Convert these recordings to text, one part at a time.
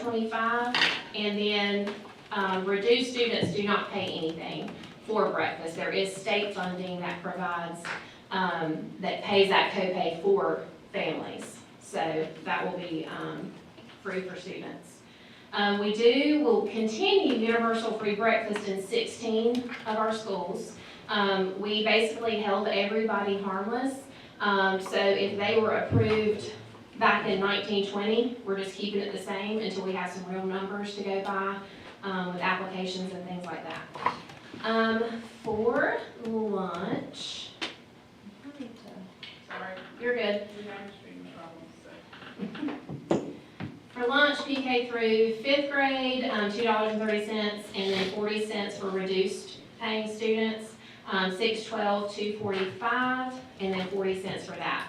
$1.25, and then reduced students do not pay anything for breakfast. There is state funding that provides, that pays that copay for families. So that will be free for students. Will continue universal free breakfast in 16 of our schools. We basically held everybody harmless. So if they were approved back in 1920, we're just keeping it the same until we have some real numbers to go by with applications and things like that. For lunch, sorry, you're good. For lunch, PK through 5th grade, $2.30, and then 40 cents for reduced paying students. 6-12, $2.45, and then 40 cents for that.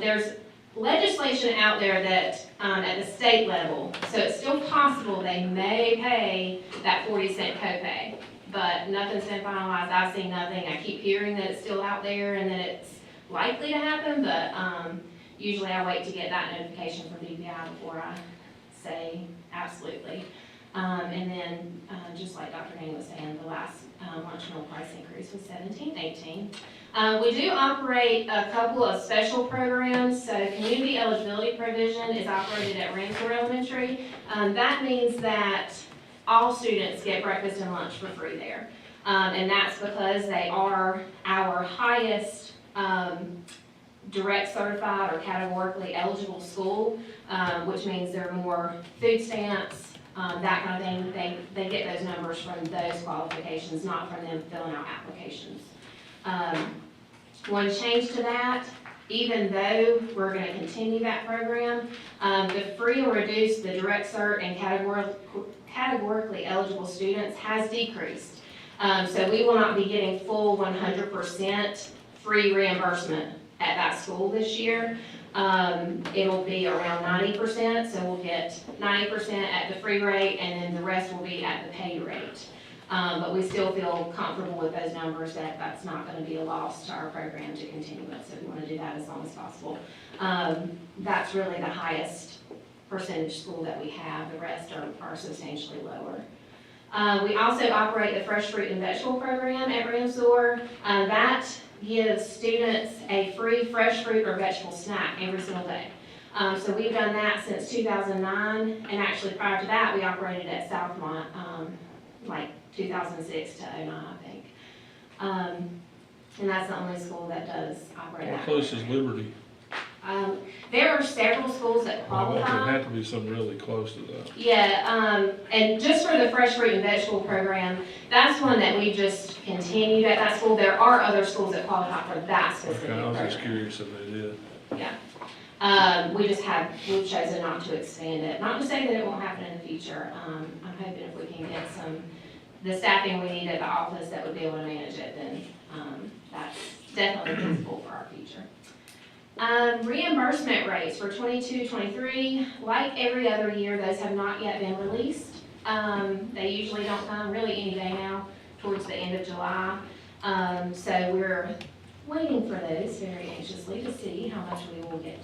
There's legislation out there that at the state level, so it's still possible they may pay that 40-cent copay, but nothing's been finalized. I've seen nothing. I keep hearing that it's still out there and that it's likely to happen, but usually I wait to get that notification from DPI before I say absolutely. And then, just like Dr. Hayne was saying, the last lunch meal price increase was $17.18. We do operate a couple of special programs. So community eligibility provision is operated at Ramsey Elementary. That means that all students get breakfast and lunch for free there. And that's because they are our highest direct certified or categorically eligible school, which means there are more food stamps, that kind of thing. They get those numbers from those qualifications, not from them filling out applications. One change to that, even though we're going to continue that program, the free or reduced, the direct cert and categorically eligible students has decreased. So we will not be getting full 100% free reimbursement at that school this year. It'll be around 90%, so we'll get 90% at the free rate, and then the rest will be at the paid rate. But we still feel comfortable with those numbers that that's not going to be a loss to our program to continue it, so we want to do that as long as possible. That's really the highest percentage school that we have. The rest are substantially lower. We also operate the fresh fruit and vegetable program at Ramsor. That gives students a free fresh fruit or vegetable snack every single day. So we've done that since 2009, and actually prior to that, we operated at Southmont, like 2006 to 09, I think. And that's the only school that does operate that. How close is Liberty? There are several schools that qualify. There have to be some really close to that. Yeah, and just for the fresh fruit and vegetable program, that's one that we just continued at that school. There are other schools that qualify for that specific Okay, I was just program. curious if they did. Yeah. We've chosen not to expand it. Not to say that it won't happen in the future. I'm hoping if we can get the staffing we need at the office that would be able to manage it, then that's definitely feasible for our future. Reimbursement rates for 22-23, like every other year, those have not yet been released. They usually don't come really any day now, towards the end of July. So we're waiting for those very anxiously to see how much we will get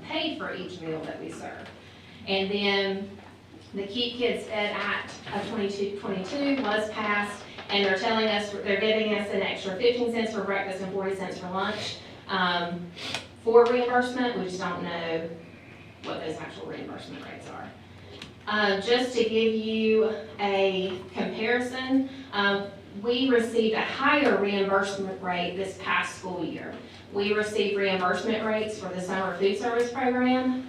paid for each meal that we serve. And then the Keep Kids Fed Act of 22 was passed, and they're telling us, they're giving us an extra 15 cents for breakfast and 40 cents for lunch. For reimbursement, we just don't know what those actual reimbursement rates are. Just to give you a comparison, we received a higher reimbursement rate this past school year. We received reimbursement rates for the summer food service program,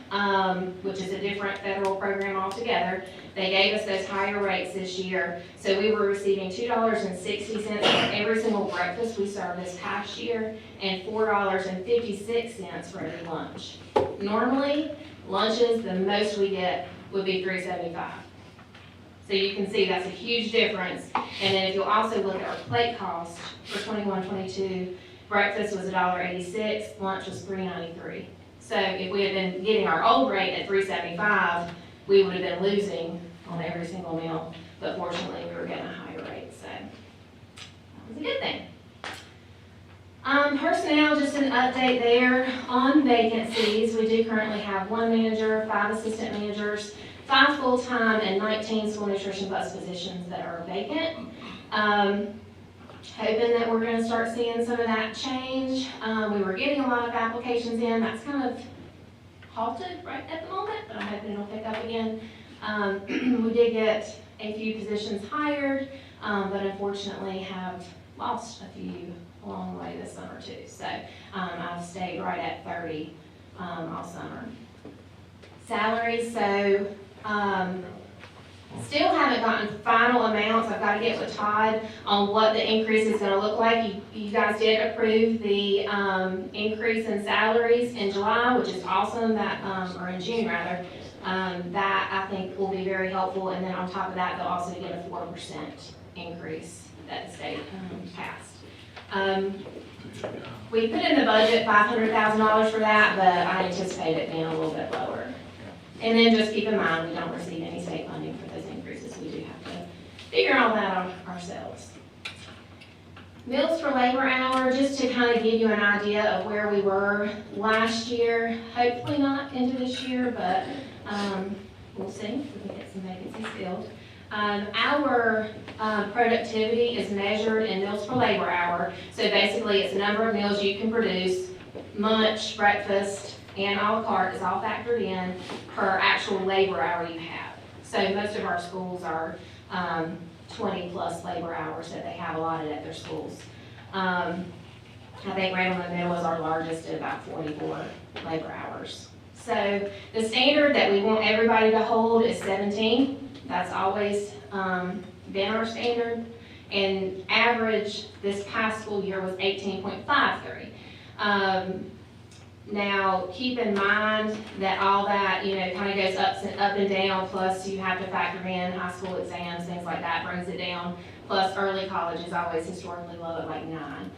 which is a different federal program altogether. They gave us those higher rates this year. So we were receiving $2.60 for every single breakfast we served this past year, and $4.56 for every lunch. Normally, lunches, the most we get would be $3.75. So you can see that's a huge difference. And then if you'll also look at our plate cost for 21-22, breakfast was $1.86, lunch was $3.93. So if we had been getting our old rate at $3.75, we would have been losing on every single meal. But fortunately, we were getting a higher rate, so that was a good thing. Personnel, just an update there on vacancies. We do currently have 1 manager, 5 assistant managers. 5 full-time and 19 school nutrition bus positions that are vacant. Hoping that we're gonna start seeing some of that change. We were getting a lot of applications in, that's kind of halted right at the moment, but I'm hoping it'll pick up again. We did get a few positions hired, but unfortunately have lost a few along the way this summer too. So I've stayed right at 30 all summer. Salaries, so still haven't gotten final amounts. I've got to get with Todd on what the increase is going to look like. You guys did approve the increase in salaries in July, which is awesome. That or in June rather. That I think will be very helpful. And then on top of that, they'll also get a 4% increase that the state passed. We put in the budget $500,000 for that, but I anticipate it being a little bit lower. And then just keep in mind, we don't receive any state funding for those increases. We do have to figure all that out ourselves. Meals for labor hour, just to kind of give you an idea of where we were last year. Hopefully not into this year, but we'll see if we can get some vacancies filled. Our productivity is measured in meals per labor hour. So basically, it's the number of meals you can produce, lunch, breakfast, and a la carte is all factored in per actual labor hour you have. So most of our schools are 20 plus labor hours that they have allotted at their schools. I think Randall Middle is our largest at about 44 labor hours. So the standard that we want everybody to hold is 17. That's always been our standard. And average this past school year was 18.53. Now, keep in mind that all that, kind of goes up and down, plus you have to factor in high school exams, things like that, brings it down. Plus, early college is always historically low at like 9,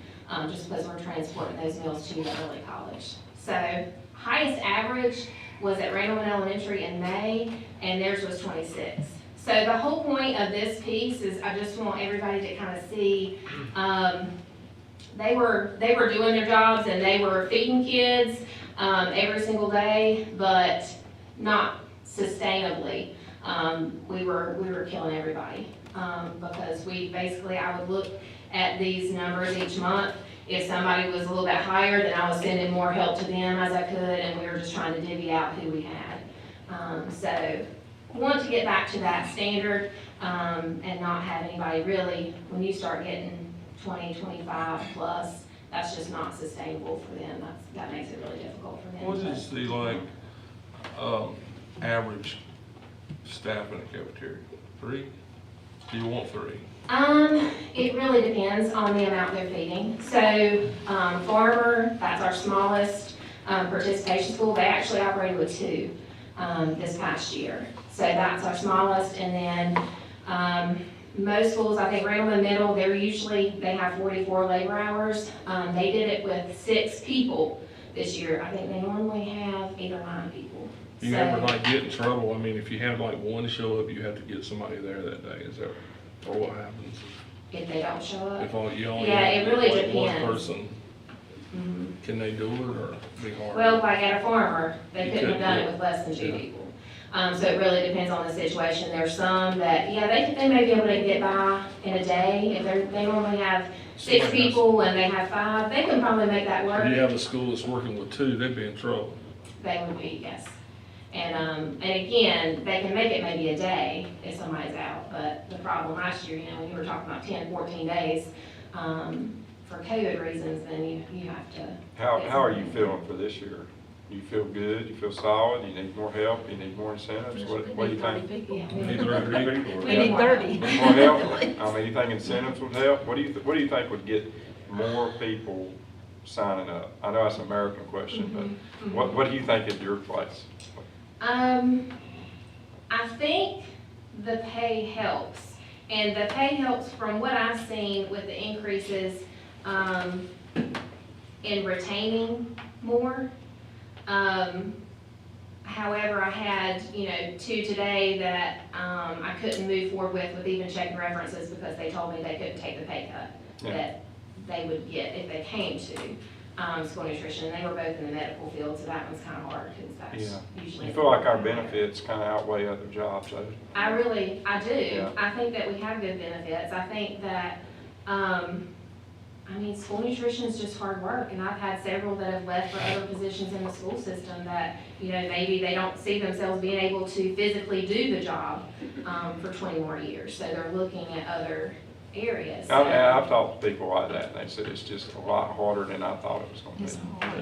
just because we're transporting those meals to the early college. So, highest average was at Randleman Elementary in May, and theirs was 26. So, the whole point of this piece is I just want everybody to kind of see, they were doing their jobs and they were feeding kids every single day, but not sustainably. We were killing everybody because I would look at these numbers each month. If somebody was a little bit higher, then I was sending more help to them as I could, and we were just trying to divvy out who we had. So I want to get back to that standard and not have anybody really, when you start getting 20, 25 plus, that's just not sustainable for them. That makes it really difficult for them. What is the average staff in the cafeteria? 3? Do you want 3? It really depends on the amount they're feeding. So Farmer, that's our smallest participation school. They actually operated with 2 this past year. So that's our smallest, and then most schools, I think Randleman Middle, they have 44 labor hours. They did it with 6 people this year. I think they normally have 8 or 9 people. You ever get in trouble? I mean, if you have one show up, you have to get somebody there that day. Is that, or what happens? If they don't show up? If you only it really have depends. one person, can they do it or be hard? Well, like at a Farmer, they couldn't have done it with less than 2 people. So it really depends on the situation. There's some that, they may be able to get by in a day. If they normally have 6 people and they have 5, they can probably make that work. If you have a school that's working with 2, they'd be in trouble. They would be, yes. And again, they can make it maybe a day if somebody's out. But the problem last year, when you were talking about 10, 14 days, for COVID reasons, then you have to. How are you feeling for this year? You feel good? You feel solid? You need more help? You need more incentives? What do you think? Yeah, We need 30 people. We need 30. More help? I mean, you think incentives would help? What do you think would get more people signing up? I know that's an American question, but what do you think is your place? I think the pay helps, and the pay helps from what I've seen with the increases in retaining more. However, I had, 2 today that I couldn't move forward with even checking references because they told me they couldn't take the pay cut that they would get if they came to. school nutrition. They were both in the medical field, so that one's kind of hard because that's Yeah. usually. You feel like our benefits kind of outweigh other jobs, so. I do. Yeah. I think that we have good benefits. I think that, school nutrition is just hard work, and I've had several that have left for other positions in the school system that, maybe they don't see themselves being able to physically do the job, for 20 more years, so they're looking at other areas. So. And I've talked to people like that, and they said it's just a lot harder than I thought it was gonna be.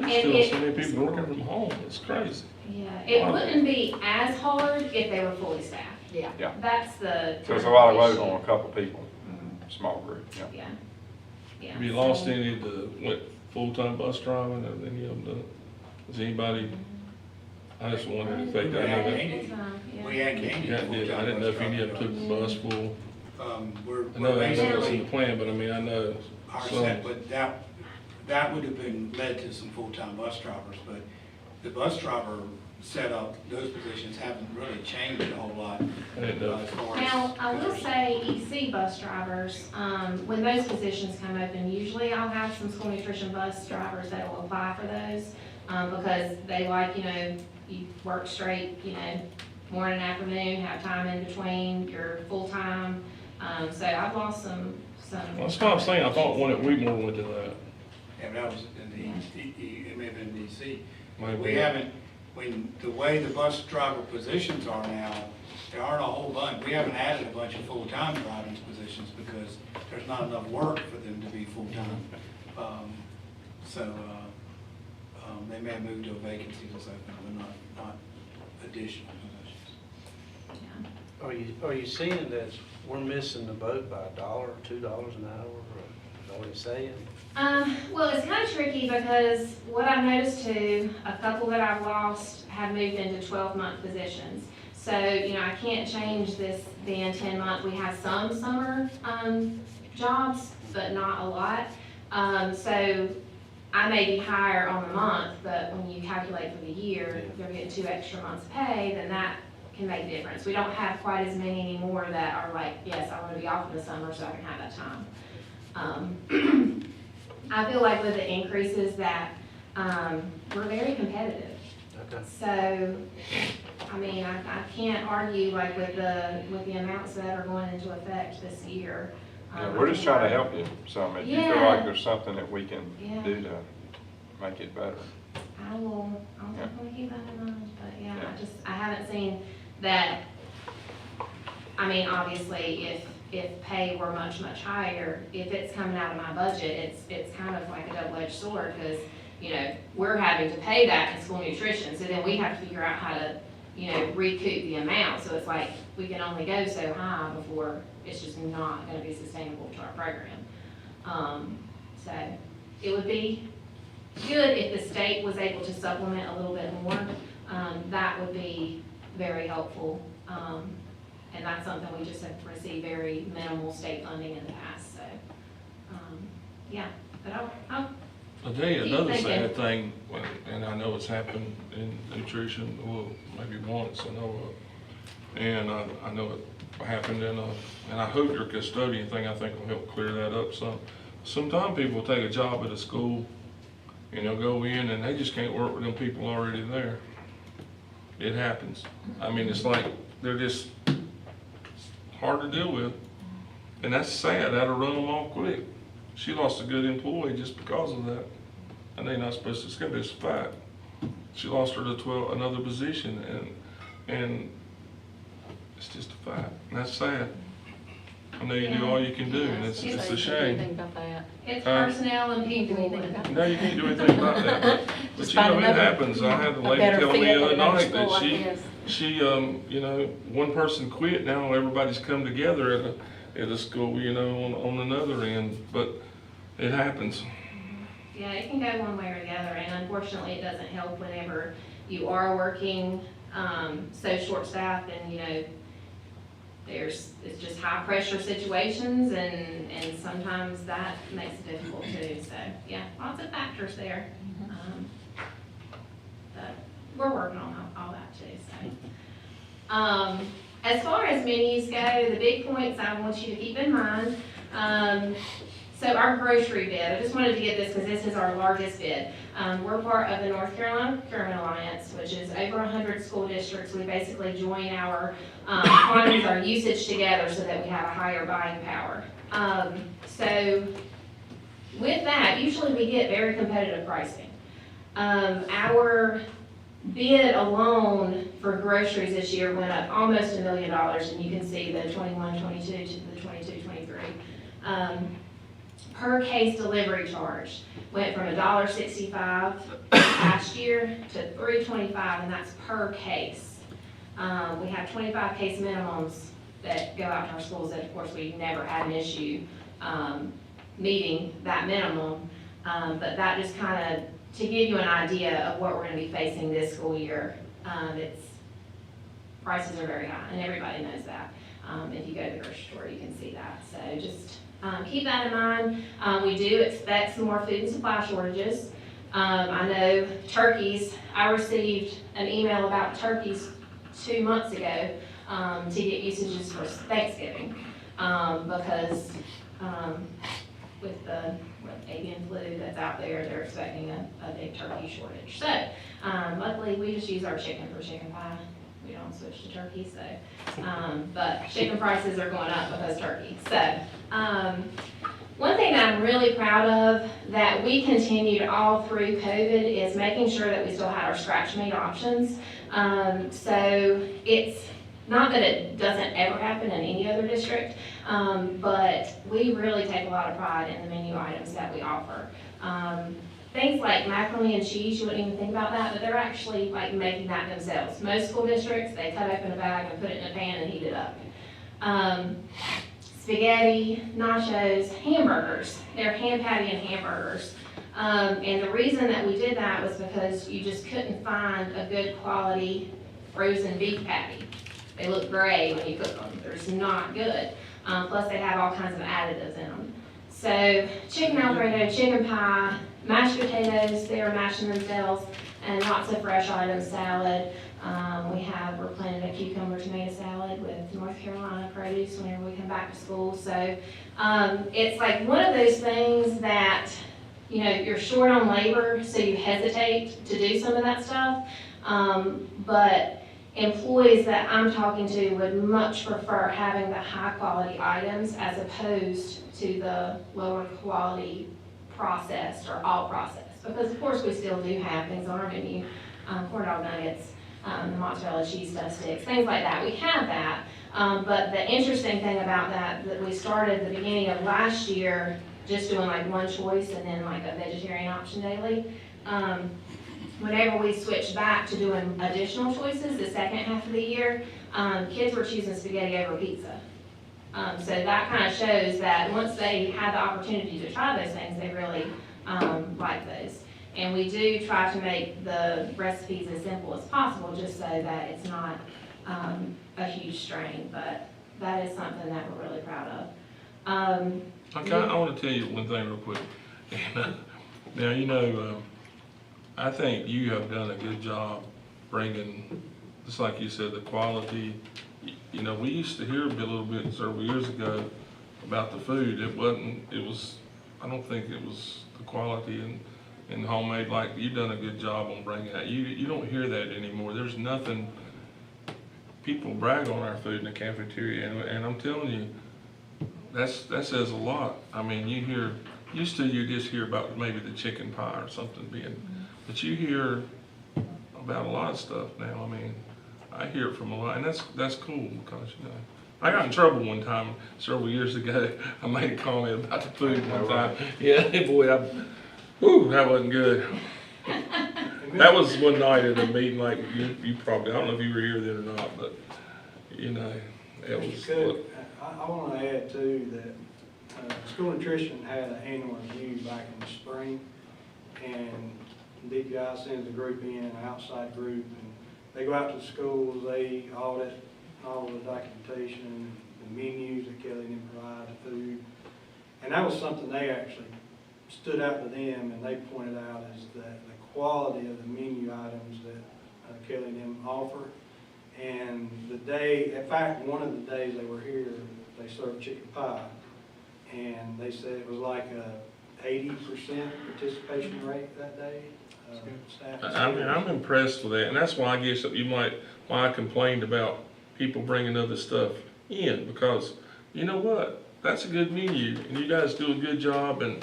There's still so many people working from home, it's crazy. Yeah, it wouldn't be as hard if they were fully staffed. Yeah. Yeah. That's the. So it's a lot of load issue. on a couple people, small group, yeah. Yeah. Yeah. Have you lost any that went full-time bus driving, or any of them done? Is anybody, I just wondered if they, I know that. Full-time, yeah. We had Candy. Yeah, I didn't know if any of them took the bus full. We're I know that was in the basically, plan, but I mean, I know our some. set, but that would have been led to some full-time bus drivers, but the bus driver setup, those positions haven't really changed a whole lot. I didn't know. As far as. Now, I will say EC bus drivers, when those positions come open, usually I'll have some school nutrition bus drivers that will apply for those, because they like, you work straight, morning, afternoon, have time in between, you're full-time. So I've lost some. That's what I'm saying, I thought one at Wheatmore went to that. Yeah, but that was in the, it may have been DC. Maybe. We haven't, the way the bus driver positions are now, there aren't a whole bunch. We haven't added a bunch of full-time driving positions because there's not enough work for them to be full-time. They may have moved to a vacancy that's open, but not additional positions. Yeah. Are you seeing that we're missing the boat by $1 or $2 an hour, or is that what he's saying? Well, it's kind of tricky because what I've noticed too, a couple that I've lost have moved into 12-month positions. So, I can't change this being 10-month. We have some summer jobs, but not a lot. So I may be higher on the month, but when you calculate for the year, they're getting 2 extra months pay, then that can make a difference. We don't have quite as many anymore that are like, yes, I want to be off in the summer so I can have that time. I feel like with the increases that, we're very competitive. Okay. So, I can't argue like with the amounts that are going into effect this year. Yeah, we're just trying to help you some, if you feel Yeah. like there's something that we can Yeah. do to make it better. I'll Yeah. definitely keep that in mind, but yeah, Yeah. I haven't seen that. Obviously, if pay were much, much higher, if it's coming out of my budget, it's kind of like a double-edged sword, because, we're having to pay that in school nutrition, so then we have to figure out how to, recoup the amount, so it's like, we can only go so high before it's just not gonna be sustainable to our program. So, it would be good if the state was able to supplement a little bit more. That would be very helpful. And that's something we just have received very minimal state funding in the past, so, yeah, but I'll I'll tell you Keep another thinking. sad thing, and I know it's happened in nutrition, well, maybe once, I know of. And I know it happened and I hope your custodian thing, I think will help clear that up some. Sometimes people take a job at a school and they'll go in and they just can't work with them people already there. It happens. It's like, they're just hard to deal with. And that's sad, that'll run them off quick. She lost a good employee just because of that. And they're not supposed to, it's gonna be a fact. She lost her to another position and it's just a fact. And that's sad. I know you do all you can do and it's a shame. About that. It's personnel and people. No, you can't do anything about that, but Just it find another- happens. I had a a lady better tell me fit the other at another night school that like she, this. one person quit, now everybody's come together at a school, on another end, but it happens. Yeah, it can go one way or the other, and unfortunately, it doesn't help whenever you are working, so short-staffed and, it's just high-pressure situations, and sometimes that makes it difficult too, so, yeah, lots of factors there. But we're working on all that too, so. As far as menus go, the big points I want you to keep in mind, So our grocery bid, I just wanted to get this because this is our largest bid. We're part of the North Carolina Procurement Alliance, which is over 100 school districts. We basically join our quantities, our usage together so that we have a higher buying power. So with that, usually we get very competitive pricing. Our bid alone for groceries this year went up almost $1 million, and you can see the 21-22 to the 22-23. Per case delivery charge went from $1.65 last year to $3.25, and that's per case. We have 25 case minimums that go out to our schools that, of course, we've never had an issue meeting that minimum, but that just kind of to give you an idea of what we're going to be facing this school year. Prices are very high, and everybody knows that. If you go to the grocery store, you can see that. So just keep that in mind. We do expect some more food and supply shortages. I know turkeys, I received an email about turkeys 2 months ago to get usages for Thanksgiving because with the avian flu that's out there, they're expecting a big turkey shortage. So luckily we just use our chicken for chicken pie. We don't switch to turkey, so, but chicken prices are going up because turkey. So, one thing that I'm really proud of that we continued all through COVID is making sure that we still had our scratch meat options. So it's not that it doesn't ever happen in any other district, but we really take a lot of pride in the menu items that we offer. Things like macaroni and cheese, you wouldn't even think about that, but they're actually like making that themselves. Most school districts, they cut open a bag and put it in a pan and heat it up. Spaghetti, nachos, hamburgers, they're hand patty and hamburgers. And the reason that we did that was because you just couldn't find a good quality frozen beef patty. They look gray when you cook them. They're just not good. Plus they have all kinds of additives in them. So chicken Alfredo, chicken pie, mashed potatoes, they are mashing themselves, and lots of fresh items, salad. We're planning a cucumber tomato salad with North Carolina produce whenever we come back to school. So it's like one of those things that, you know, you're short on labor, so you hesitate to do some of that stuff. But employees that I'm talking to would much prefer having the high quality items as opposed to the lower quality processed or all processed. Because of course we still do have things on our menu, corn dog nuggets, the mozzarella cheese stuffed sticks, things like that. We have that. But the interesting thing about that we started at the beginning of last year just doing like one choice and then like a vegetarian option daily. Whenever we switched back to doing additional choices the second half of the year, kids were choosing spaghetti over pizza. So that kind of shows that once they had the opportunity to try those things, they really like those. And we do try to make the recipes as simple as possible just so that it's not a huge strain, but that is something that we're really proud of. I want to tell you one thing real quick. Now, you know, I think you have done a good job bringing, just like you said, the quality. You know, we used to hear a little bit several years ago about the food. I don't think it was the quality and homemade. Like, you've done a good job on bringing that. You don't hear that anymore. There's nothing, people brag on our food in the cafeteria, and I'm telling you, that says a lot. I mean, you just hear about maybe the chicken pie or something being, but you hear about a lot of stuff now. I mean, I hear it from a lot, and that's cool because, you know, I got in trouble one time several years ago. I made a comment about the food one time. Yeah, boy, that wasn't good. That was one night at a meeting, like you probably, I don't know if you were here then or not, but, you know, it was. I want to add too that school nutrition had an annual review back in the spring, and DPI sends a group in, an outside group, and they go out to the schools, they audit all of the documentation, the menus that Kelly didn't provide, the food, and that was something they actually stood out to them, and they pointed out is that the quality of the menu items that Kelly and them offer. And in fact, one of the days they were here, they served chicken pie, and they said it was like a 80% participation rate that day. Staff. I'm impressed with that, and that's why I guess that why I complained about people bringing other stuff in, because you know what? That's a good menu, and you guys do a good job, and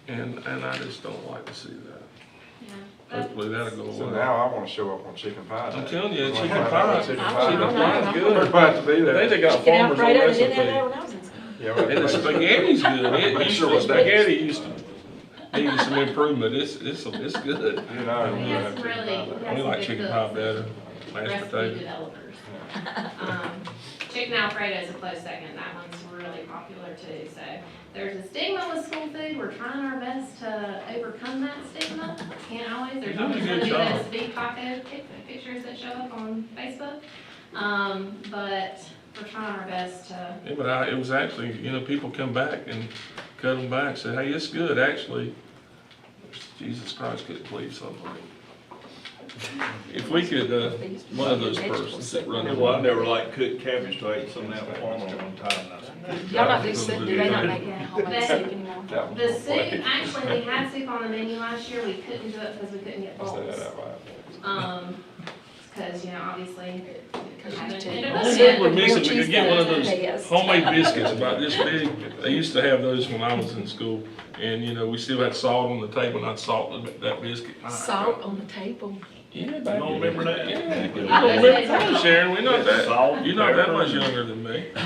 I just don't like to see that. Yeah. Hopefully that'll go So away. now I wanna show up on chicken pie day. I'm telling you, We're chicken gonna pie, have chicken chicken pie's good. Everybody have to be I there. think they got Chicken farmers on Alfredo, they did that recipe. when I was in school. Yeah, we have And the to make- spaghetti's good. Make sure The what's there. spaghetti used to need some improvement. It's good. You know, We we have have some chicken really, pie we day. have We some like good chicken cooks pie and better, mashed recipe potato. developers. Chicken Alfredo is a close second, that one's really popular too, so there's a stigma with school food, we're trying our best to overcome that stigma, can't always, there's You're doing always a gonna good be job. those big taco pictures that show up on Facebook, but we're trying our best to, Yeah, but it was actually, people come back and cut them back, say, hey, it's good, actually. Jesus Christ could please somebody. If we could, one of those persons that run the. Well, I never liked cooked cabbage, so I ate some of that farm at one time. and I said, Y'all not do soup, do they not make homemade soup anymore? That was the my soup, plate. actually, we had soup on the menu last year, we couldn't do it because we couldn't get I said bowls. that out loud. Because, obviously, haven't too. ended The up soup yet. we're missing, we Grilled could get one of cheese those fries. homemade biscuits about this big. They used to have those when I was in school, and, we still had salt on the table, and I'd salt that biscuit. My Salt God. on the table. Yeah, You don't remember that? Yeah. You don't remember, come on, Sharon, we're not Salt, that, you're not that pepper. much younger than me. I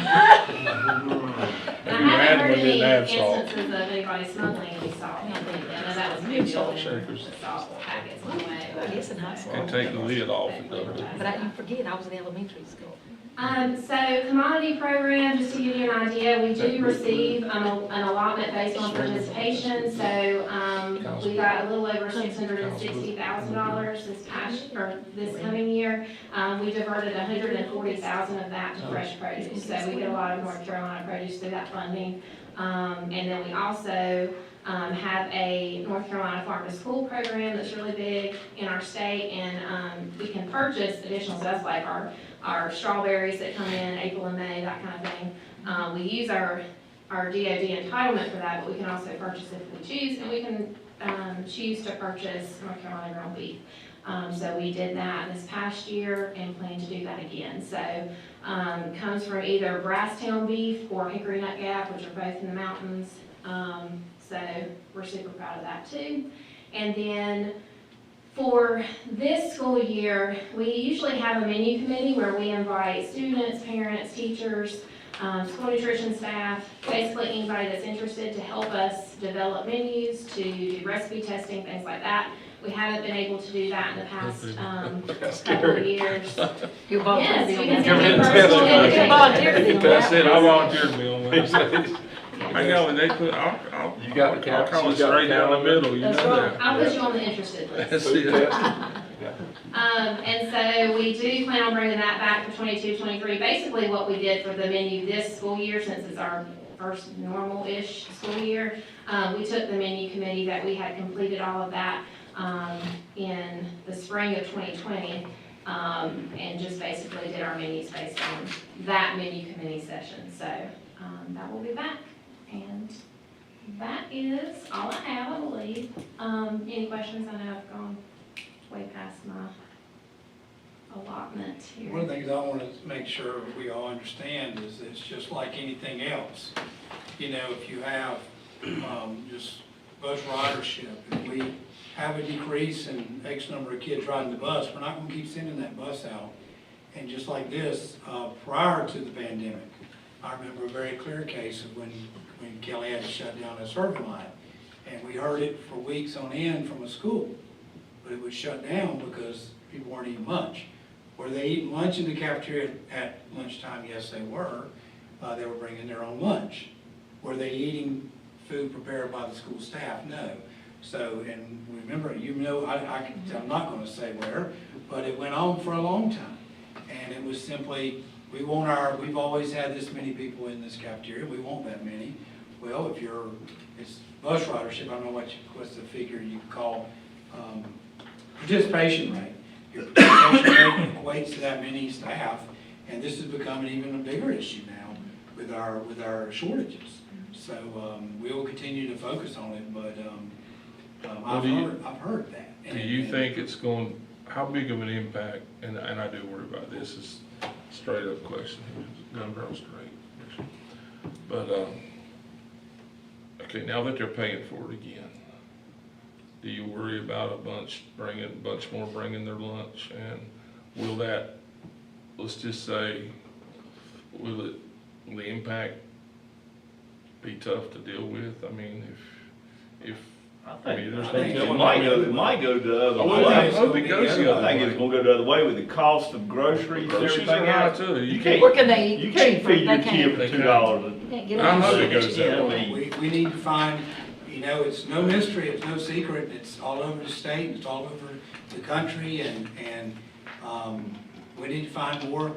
Maybe haven't heard Radwood any didn't have salt. instances of anybody smuggling any salt. I know that was a big deal Salt in shakers. the salt packets anyway. but- Yes, in high school. And take the lid off and dump it. But you forget, I was in elementary school. So commodity program, just to give you an idea, we do receive an allotment based on participation. So, we got a little over $660,000 this coming year. We diverted $140,000 of that to fresh produce. So we get a lot of North Carolina produce through that funding. And then we also, have a North Carolina Farm to School program that's really big in our state, and, we can purchase additional stuff like our strawberries that come in April and May, that kind of thing. We use our DOD entitlement for that, but we can also purchase if we choose, and we can, choose to purchase North Carolina ground beef. So we did that this past year and plan to do that again. So, comes from either Brasstown beef or Hickory Nut Gap, which are both in the mountains. So we're super proud of that too. And then for this school year, we usually have a menu committee where we invite students, parents, teachers, school nutrition staff, basically anybody that's interested to help us develop menus, to do recipe testing, things like that. We haven't been able to do that in the past couple of years. You volunteered Yes, to we be on can Come in and that. test personally- it. You volunteered to be on That's it, I that. volunteered to be on that. I know, and they put, You got the I'll count- call you it got the straight down the count. middle, you know That's right. that. I'll put you on the interested list. That's Food it. test. And so we do plan on bringing that back for 22, 23. Basically what we did for the menu this school year, since it's our first normal-ish school year, we took the menu committee that we had completed all of that in the spring of 2020, and just basically did our menus based on that menu committee session. So that will be back. And that is all I have, I believe. Any questions? I know I've gone way past my allotment here. One of the things I want to make sure we all understand is it's just like anything else. If you have just bus ridership, if we have a decrease in X number of kids riding the bus, we're not going to keep sending that bus out. And just like this, prior to the pandemic, I remember a very clear case of when Kelly had to shut down a serving line. And we heard it for weeks on end from a school, but it was shut down because people weren't eating lunch. Were they eating lunch in the cafeteria at lunchtime? Yes, they were. They were bringing their own lunch. Were they eating food prepared by the school staff? No. So, and remember, I'm not going to say where, but it went on for a long time. And it was simply, we've always had this many people in this cafeteria, we want that many. Well, it's bus ridership, I don't know what's the figure you call participation rate. Your participation rate equates to that many staff, and this is becoming even a bigger issue now with our shortages. So, we will continue to focus on it, but, Well, I've heard that. Do you think it's going, how big of an impact, and I do worry about this, is straight up question, gun girl straight. But, okay, now that they're paying for it again, do you worry about a bunch more bringing their lunch? And will that, let's just say, will the impact be tough to deal with? I mean, if I think, there's I think no- it might go the other Oh, way. I hope it goes the other I think it's way. gonna go the other way with the cost of groceries and Groceries everything are high else. too. You can't- Where can they You eat can't cheaper? feed your They kid can't. for They $2. Can't get I it. hope it goes that Yeah, I way. mean, We need to find, it's no mystery, it's no secret, it's all over the state, it's all over the country, and we need to find more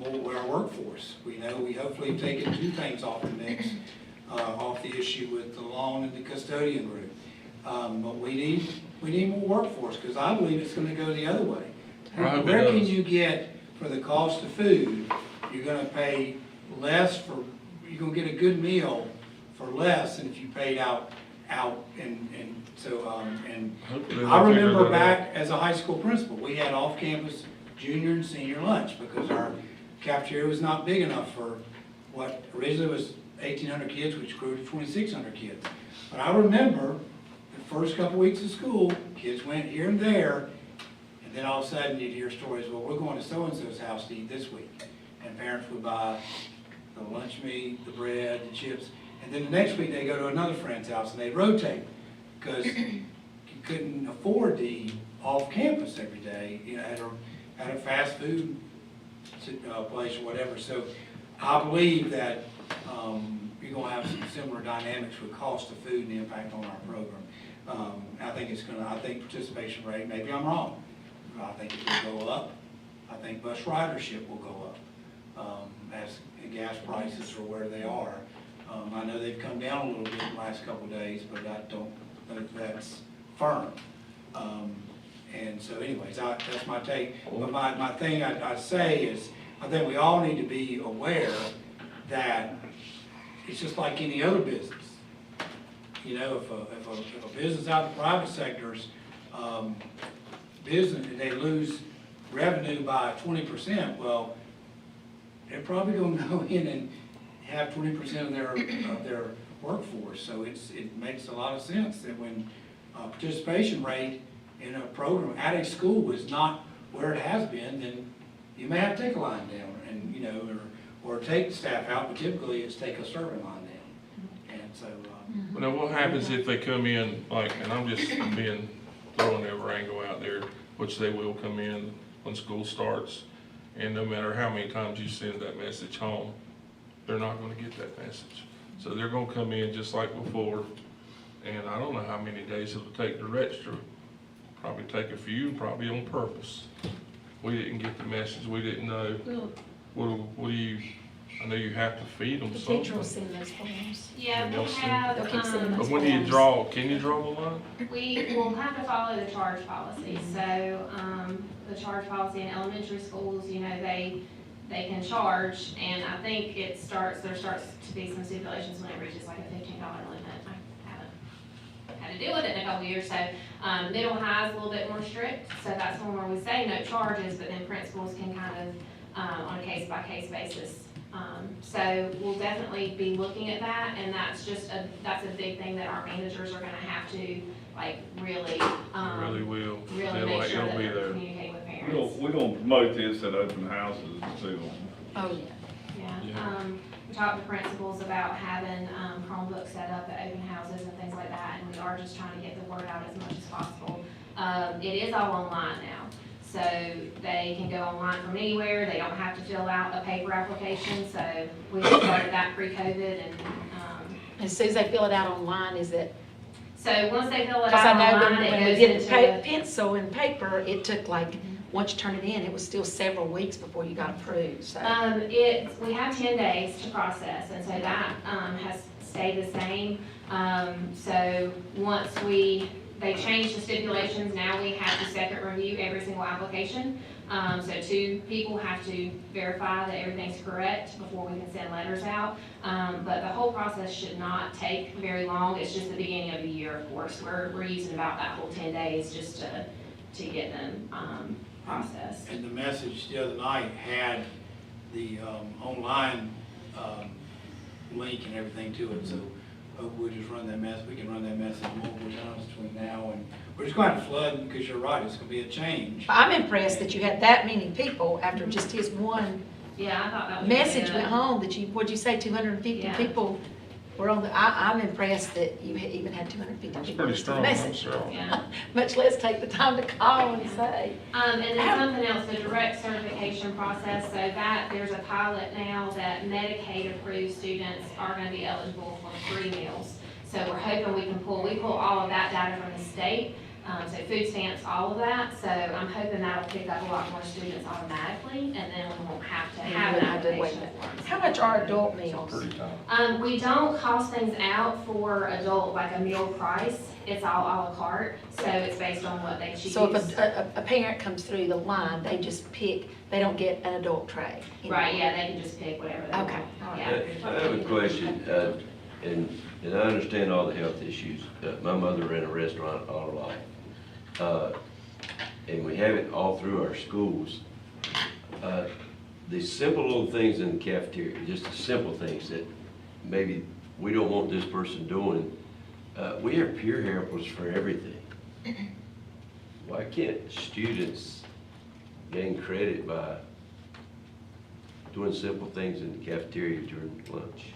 our workforce. We hopefully have taken 2 things off the mix, off the issue with the loan and the custodian group. But we need more workforce, because I believe it's gonna go the other way. I hope it Where can does. you get, for the cost of food, you're gonna pay less you're gonna get a good meal for less than if you paid out, and so, and Hopefully I they'll figure remember that back as a high school principal, we had off-campus junior and senior lunch, because our cafeteria was not big enough for what originally was 1,800 kids, which grew to 2,600 kids. But I remember the first couple weeks of school, kids went here and there, and then all of a sudden you'd hear stories, well, we're going to so-and-so's house to eat this week. And parents would buy the lunch meat, the bread, the chips, and then the next week they go to another friend's house and they rotate, because you couldn't afford to eat off campus every day, at a fast food place or whatever. So I believe that you're gonna have some similar dynamics with cost of food and the impact on our program. I think participation rate, maybe I'm wrong, but I think it will go up. I think bus ridership will go up, as gas prices are where they are. I know they've come down a little bit in the last couple of days, but I don't think that's firm. And so anyways, that's my take. But my thing I say is, I think we all need to be aware that it's just like any other business. If a business out in the private sector's business, and they lose revenue by 20%, well, they're probably gonna go in and have 20% of their workforce. So it makes a lot of sense that when participation rate in a program at a school is not where it has been, then you may have to take a line down, and or take staff out, but typically it's take a serving line down. And so, Well, now what happens if they come in, like, and I'm just throwing every angle out there, which they will come in when school starts, and no matter how many times you send that message home, they're not gonna get that message. So they're gonna come in just like before, and I don't know how many days it'll take to register. Probably take a few, probably on purpose. We didn't get the message, we didn't know. Well, What do you, I know you have to feed them the something. teacher will send those forms. Yeah, And we they'll send- have, They'll keep sending But those when do you forms. draw, can you draw the line? we will have to follow the charge policy. So, the charge policy in elementary schools, they can charge, and I think there starts to be some stipulations when it reaches like a $15 limit. I haven't had to deal with it in a couple years, so, middle high is a little bit more strict, so that's when where we say no charges, but then principals can kind of, on a case-by-case basis. So we'll definitely be looking at that, and that's a big thing that our managers are gonna have to, really, Really will. really They'll make like, sure it'll that be they're there. communicating with parents. We're gonna promote this at open houses too. Oh, yeah. Yeah, Yeah. we talked to principals about having, Chromebooks set up at open houses and things like that, and we are just trying to get the word out as much as possible. It is all online now, so they can go online from anywhere, they don't have to fill out a paper application, so we started that pre-COVID, and, As soon as they fill it out online, is it, so once they fill it because I out know online, when it we goes did into. pencil and paper, it took once you turn it in, it was still several weeks before you got approved, so. We have 10 days to process, and so that, has stayed the same. So once they changed the stipulations, now we have to second review every single application. So 2 people have to verify that everything's correct before we can send letters out. But the whole process should not take very long. It's just the beginning of the year, of course. We're using about that whole 10 days just to get them processed. And the message the other night had the online link and everything to it, so we'll just run that we can run that message multiple times between now and, we're just going to flood, because you're right, it's gonna be a change. I'm impressed that you had that many people after just his one Yeah, I thought that was message good. went home, that you, what'd you say, 250 Yeah. people were on the, I'm impressed that you even had 250 That's people. pretty listen to strong, the I'm message. sure. Yeah. Much less take the time to call and say. And then something else, the direct certification process, so that, there's a pilot now that Medicaid approved students are gonna be eligible for free meals. So we're hoping we pull all of that data from the state, so food stamps, all of that. So I'm hoping that'll pick up a lot more students automatically, and then we won't have to have an application form. How much are adult meals? Pretty tight. We don't cost things out for adult, like a meal price. It's all à la carte, so it's based on what they choose. So if a parent comes through the line, they just pick, they don't get an adult tray? Right, yeah, they can just pick whatever they want. Okay. Yeah. I have a question, and I understand all the health issues. My mother ran a restaurant all her life. And we have it all through our schools. These simple little things in the cafeteria, just the simple things that maybe we don't want this person doing. We have peer helpers for everything. Why can't students gain credit by doing simple things in the cafeteria during lunch?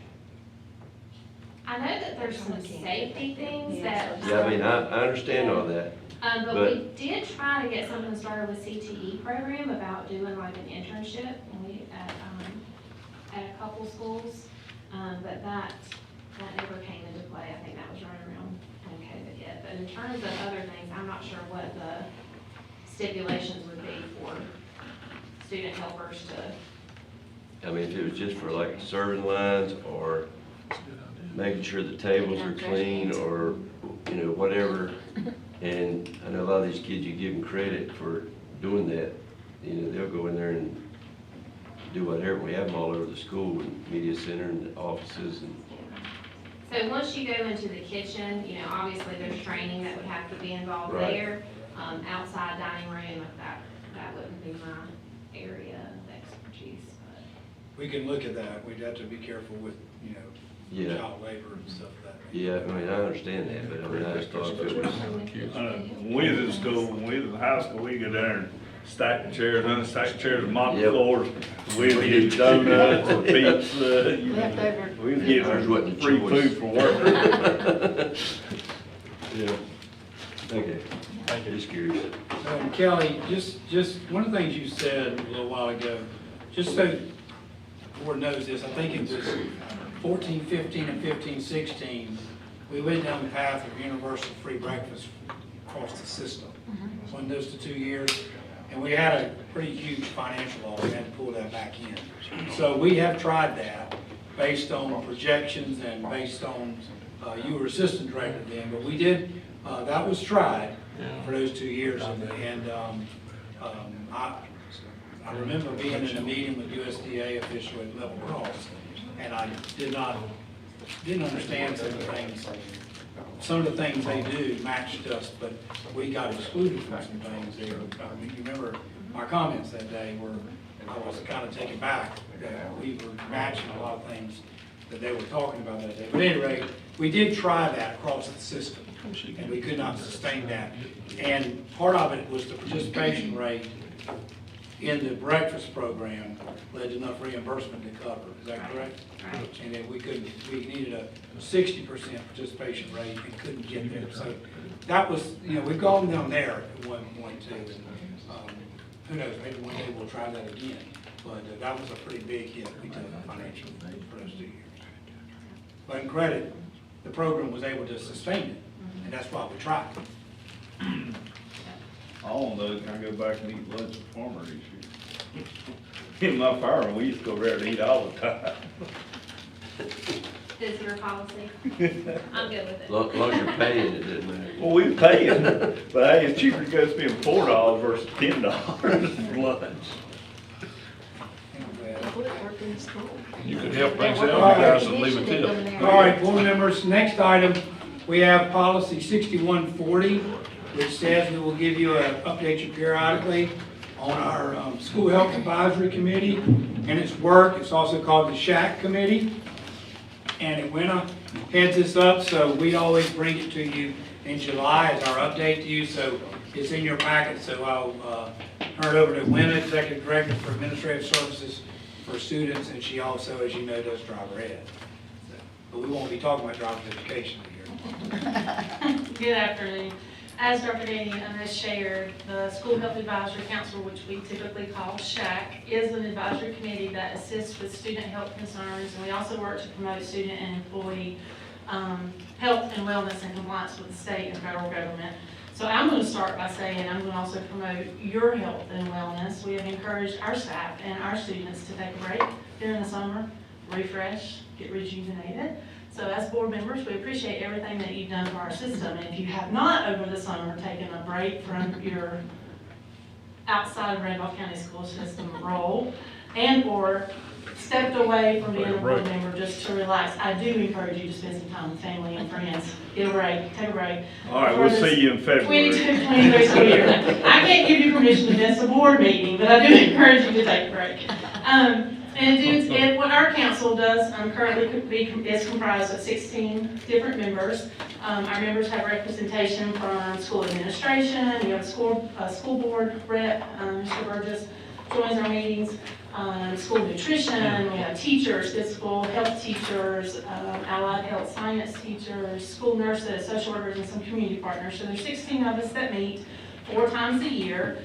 I know that there's some safety things that. Yeah, I mean, I understand all that. But we did try to get something started with CTE program about doing like an internship, and we, at a couple schools. But that never came into play. I think that was right around when COVID hit. But in terms of other things, I'm not sure what the stipulations would be for student helpers to. I mean, if it was just for like serving lines or making sure the tables are clean or, you know, whatever. And I know a lot of these kids, you give them credit for doing that. You know, they'll go in there and do whatever. We have them all over the school and media center and the offices and. So once you go into the kitchen, you know, obviously there's training that would have to be involved Right. there. Outside dining room, that wouldn't be my area of expertise, but. We can look at that, we'd have to be careful with, you know, Yeah. child labor and stuff like that. Yeah, I mean, I understand that, but I mean, I just thought if it was, When we was in school, when we was in high school, we go there and stack the chairs, unstack the chairs, and mop the Yep. floors. We'd get donuts and pizza. Leftover. We'd get Ours wasn't a free choice. food for work. yeah. Okay, Thank you. just curious. Kelly, just, one of the things you said a little while ago, just so the board knows this, I think it was 14, 15, and 15, 16, we went down the path of universal free breakfast across the system. When those the 2 years, and we had a pretty huge financial loss, we had to pull that back in. So we have tried that based on projections and based on, you were assistant director then, but we did, that was tried for those 2 years. And I remember being in a meeting with USDA official at Level Cross, and I didn't understand some of the things. Some of the things they do matched us, but we got excluded from some things there. I mean, you remember my comments that day where I was kind of taken back that we were matching a lot of things that they were talking about that day. But at any rate, we did try that across the system, and we could not sustain that. And part of it was the participation rate in the breakfast program led to enough reimbursement to cover. Is that correct? Right. And then we needed a 60% participation rate and couldn't get there. So that was, you know, we've gone down there at one point too. And, who knows, maybe one day we'll try that again. But that was a pretty big hit we took financially for those 2 years. But in credit, the program was able to sustain it, and that's why we tried. All of those, can I go back and eat lunch with Farmer this year? In my farm, we used to go over there and eat all the time. visitor policy. I'm good with it. As long as you're paying, it doesn't matter. Well, we paying, but hey, it's cheaper to go spend $4 versus $10 for lunch. You could help things out, you guys would leave a tip. All right, board members, next item, we have policy 6140, which says we will give you update you periodically on our School Health Advisory Committee and its work. It's also called the SHAC Committee. And Edwina heads this up, so we always bring it to you in July as our update to you, so it's in your packet. So I'll turn it over to Edwina, Executive Director for Administrative Services for Students, and she also, as you know, does driver ed. But we won't be talking about driver's education here. Good afternoon. As Dr. Gainey has shared, the School Health Advisory Council, which we typically call SHAC, is an advisory committee that assists with student health concerns, and we also work to promote student and employee health and wellness and compliance with the state and federal government. So I'm going to start by saying I'm going to also promote your health and wellness. We have encouraged our staff and our students to take a break during the summer, refresh, get rejuvenated. So as board members, we appreciate everything that you've done for our system. And if you have not over the summer taken a break from your outside of Randolph County school system role and or stepped away from being a board member just to relax, I do encourage you to spend some time with family and friends. Get a break, take a break. All right, we'll see you in February. 22-23 school year. I can't give you permission to miss a board meeting, but I do encourage you to take a break. And what our council does currently is comprised of 16 different members. Our members have representation from school administration. We have a school board rep, Mr. Burgess joins our meetings. School nutrition, we have teachers, physical health teachers, allied health science teachers, school nurses, social workers, and some community partners. So there's 16 of us that meet 4 times a year.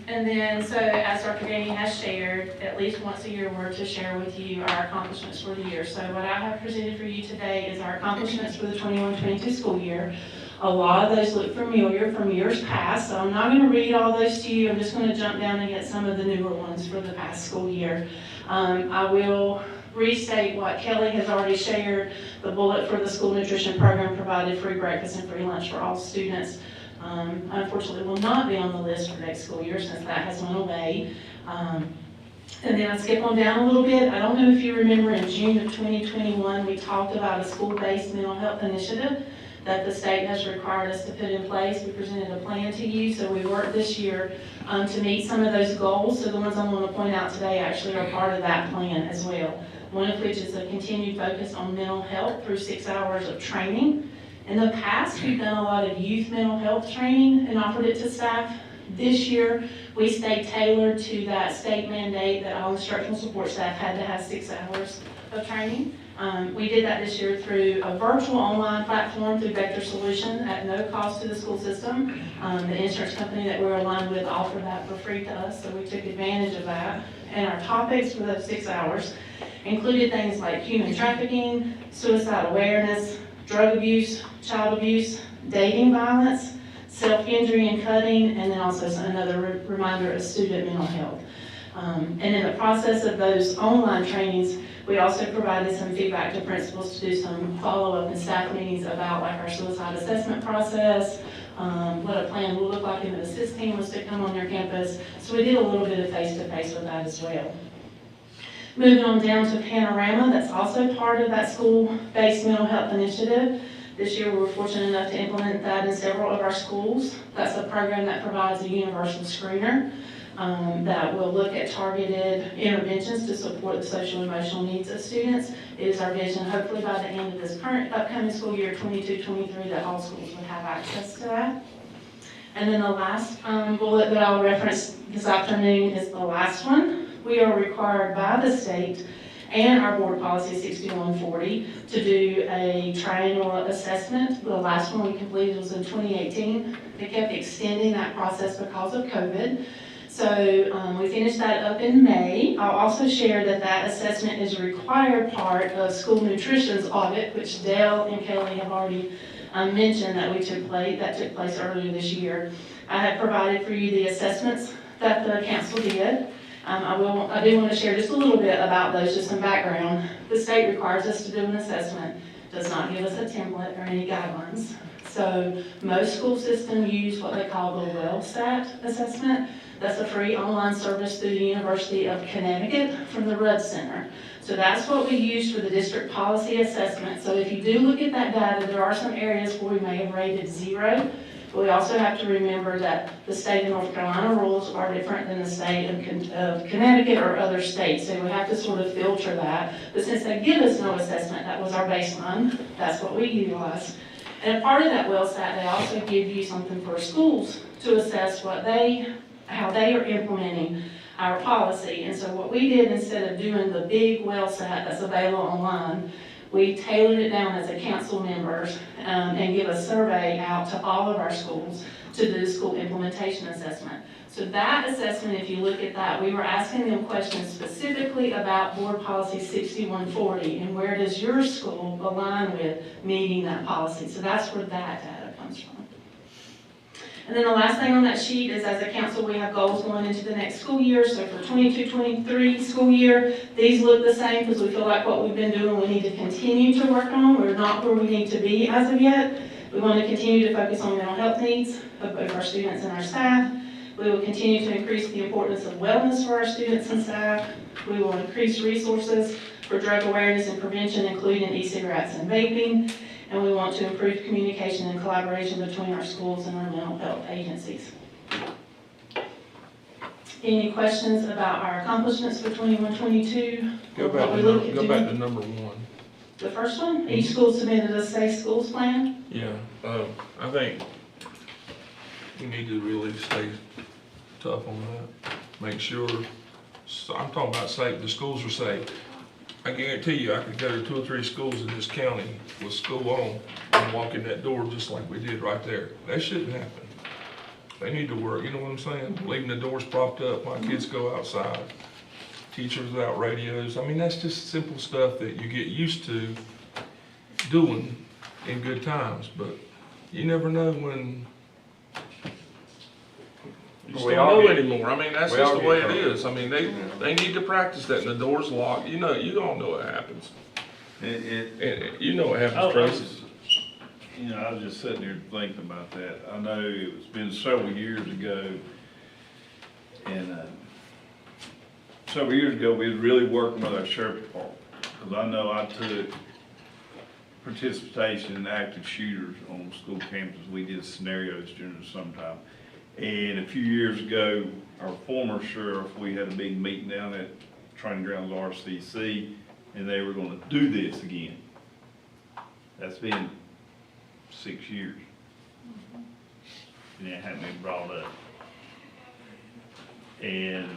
And then, so as Dr. Gainey has shared, at least once a year we're to share with you our accomplishments for the year. So what I have presented for you today is our accomplishments for the 21-22 school year. A lot of those look familiar from years past, so I'm not going to read all those to you. I'm just going to jump down and get some of the newer ones for the past school year. I will restate what Kelly has already shared. The bullet for the school nutrition program provided free breakfast and free lunch for all students. Unfortunately, will not be on the list for next school year since that has went away. And then I skip on down a little bit. I don't know if you remember in June of 2021, we talked about a school-based mental health initiative that the state has required us to put in place. We presented a plan to you, so we worked this year to meet some of those goals. So the ones I'm going to point out today actually are part of that plan as well. One of which is a continued focus on mental health through 6 hours of training. In the past, we've done a lot of youth mental health training and offered it to staff. This year, we stayed tailored to that state mandate that all instructional support staff had to have 6 hours of training. We did that this year through a virtual online platform through Vector Solution at no cost to the school system. The insurance company that we're aligned with offered that for free to us, so we took advantage of that. And our topics for those 6 hours included things like human trafficking, suicide awareness, drug abuse, child abuse, dating violence, self-injury and cutting, and then also another reminder of student mental health. And in the process of those online trainings, we also provided some feedback to principals to do some follow-up and staff meetings about like our suicide assessment process, what a plan will look like if an assist team was to come on their campus. So we did a little bit of face-to-face with that as well. Moving on down to Panorama, that's also part of that school-based mental health initiative. This year we were fortunate enough to implement that in several of our schools. That's a program that provides a universal screener that will look at targeted interventions to support the social and emotional needs of students. It is our vision, hopefully by the end of this upcoming school year, 22-23, that all schools would have access to that. And then the last bullet that I'll reference this afternoon is the last one. We are required by the state and our board policy 6140 to do a triennial assessment. The last one we completed was in 2018. They kept extending that process because of COVID. So we finished that up in May. I'll also share that that assessment is a required part of school nutrition's audit, which Dale and Kelly have already mentioned that took place earlier this year. I have provided for you the assessments that the council did. I do want to share just a little bit about those, just some background. The state requires us to do an assessment, does not give us a template or any guidelines. So most school systems use what they call the WellStat assessment. That's a free online service through the University of Connecticut from the Rudd Center. So that's what we use for the district policy assessment. So if you do look at that data, there are some areas where we may have rated 0. But we also have to remember that the state of North Carolina rules are different than the state of Connecticut or other states. So we have to sort of filter that. But since they give us no assessment, that was our baseline, that's what we utilize. And a part of that WellStat, they also give you something for schools to assess how they are implementing our policy. And so what we did, instead of doing the big WellStat that's available online, we tailored it down as a council members and give a survey out to all of our schools to do school implementation assessment. So that assessment, if you look at that, we were asking them questions specifically about board policy 6140 and where does your school align with meeting that policy. So that's where that data comes from. And then the last thing on that sheet is, as a council, we have goals going into the next school year. So for 22-23 school year, these look the same because we feel like what we've been doing we need to continue to work on. We're not where we need to be as of yet. We want to continue to focus on mental health needs of both our students and our staff. We will continue to increase the importance of wellness for our students and staff. We will increase resources for drug awareness and prevention, including e-cigarettes and vaping. And we want to improve communication and collaboration between our schools and our mental health agencies. Any questions about our accomplishments for 21-22? Go back to number 1. The first one, each school submitted a safe schools plan. Yeah, I think we need to really stay tough on that. Make sure, so I'm talking about safe, the schools are safe. I guarantee you, I could go to 2 or 3 schools in this county with school on and walk in that door just like we did right there. That shouldn't happen. They need to work, you know what I'm saying? Leaving the doors propped up, my kids go outside. Teachers without radios. I mean, that's just simple stuff that you get used to doing in good times, but you never know when you just don't know anymore. I mean, that's just the way it is. I mean, they need to practice that, and the door's locked. You know, you all know what happens. You know what happens, Tracy. You know, I was just sitting here thinking about that. I know it's been several years ago, and several years ago, we was really working with our sheriff department, because I know I took participation in active shooters on school campuses. We did scenarios during the summertime. And a few years ago, our former sheriff, we had a big meeting down at training grounds RCSS, and they were gonna do this again. That's been 6 years. And it hadn't been brought up. And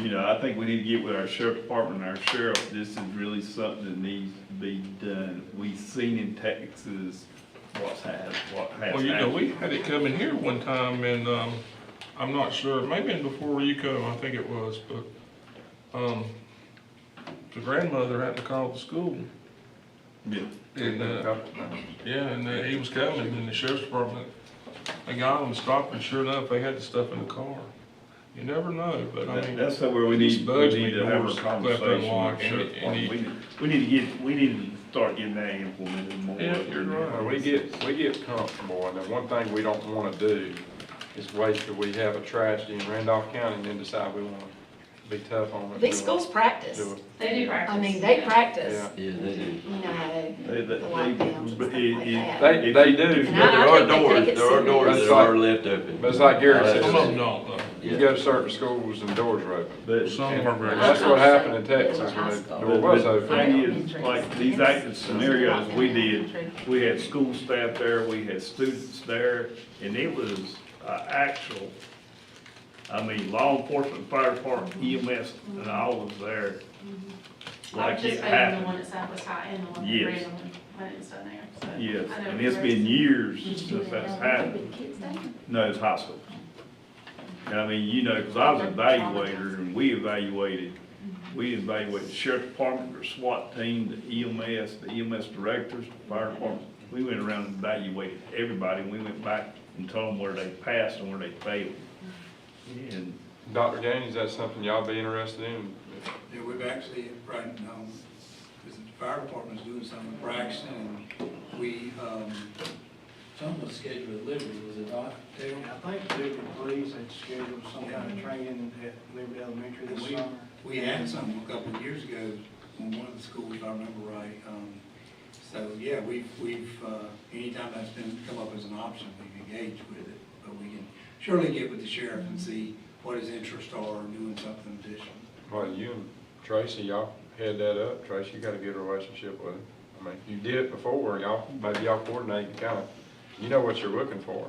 you know, I think we need to get with our sheriff department and our sheriff. This is really something that needs to be done. We've seen in Texas what has Well, you know, happened. we had it come in here one time, and I'm not sure, maybe before you come, I think it was, but the grandmother had to call the school. Yeah. And and he was coming, and the sheriff's department, they got him stopped, and sure enough, they had the stuff in the car. You never know, but I mean. That's where we need to have a doors left conversation unlocked, with the sheriff and department. We need to start getting that implemented more. Yeah, you're right. We get comfortable, and the one thing we don't wanna do is wait till we have a tragedy in Randolph County and then decide we wanna be tough on it. These schools practice. Do it. They do practice. I mean, they practice. Yeah. Yeah, they do. You know how they, They- the lockdowns and stuff but like that. They do, And But I there are think they doors, take it there are doors serious. that are left open. But it's like Gary said, Some of them don't, though. you go to certain schools and doors are open. But Some And are very. that's what happened in Texas when the door was the open. thing is, like these active scenarios we did, we had school staff there, we had students there, and it was actual, I mean, law enforcement, fire department, EMS, and all was there. I Like was just it saying the happened. one at Southwest High and the one Yes. at Randall when it was done there. So Yes, I know and it's been years since that's happened. No, it's high school. And I mean, you know, because I was an evaluator and we evaluated the sheriff department, their SWAT team, the EMS directors, the fire department. We went around and evaluated everybody, and we went back and told them where they passed and where they failed. And Dr. Gaines, is that something y'all be interested in? Yeah, we've actually, right, because the fire department's doing something with Braxton, and we, something was scheduled at Liberty, was it not, Taylor? I think Liberty Police had scheduled some kind of training at Liberty Elementary this We- summer. We had some a couple of years ago on one of the schools, if I remember right. So, yeah, we've, anytime that's come up as an option, we've engaged with it. But we can surely get with the sheriff and see what his interests are in doing something additional. Well, you and Tracy, y'all head that up. Tracy, you got a good relationship with him. I mean, you did it before, maybe y'all coordinate and kind of, you know what you're looking for.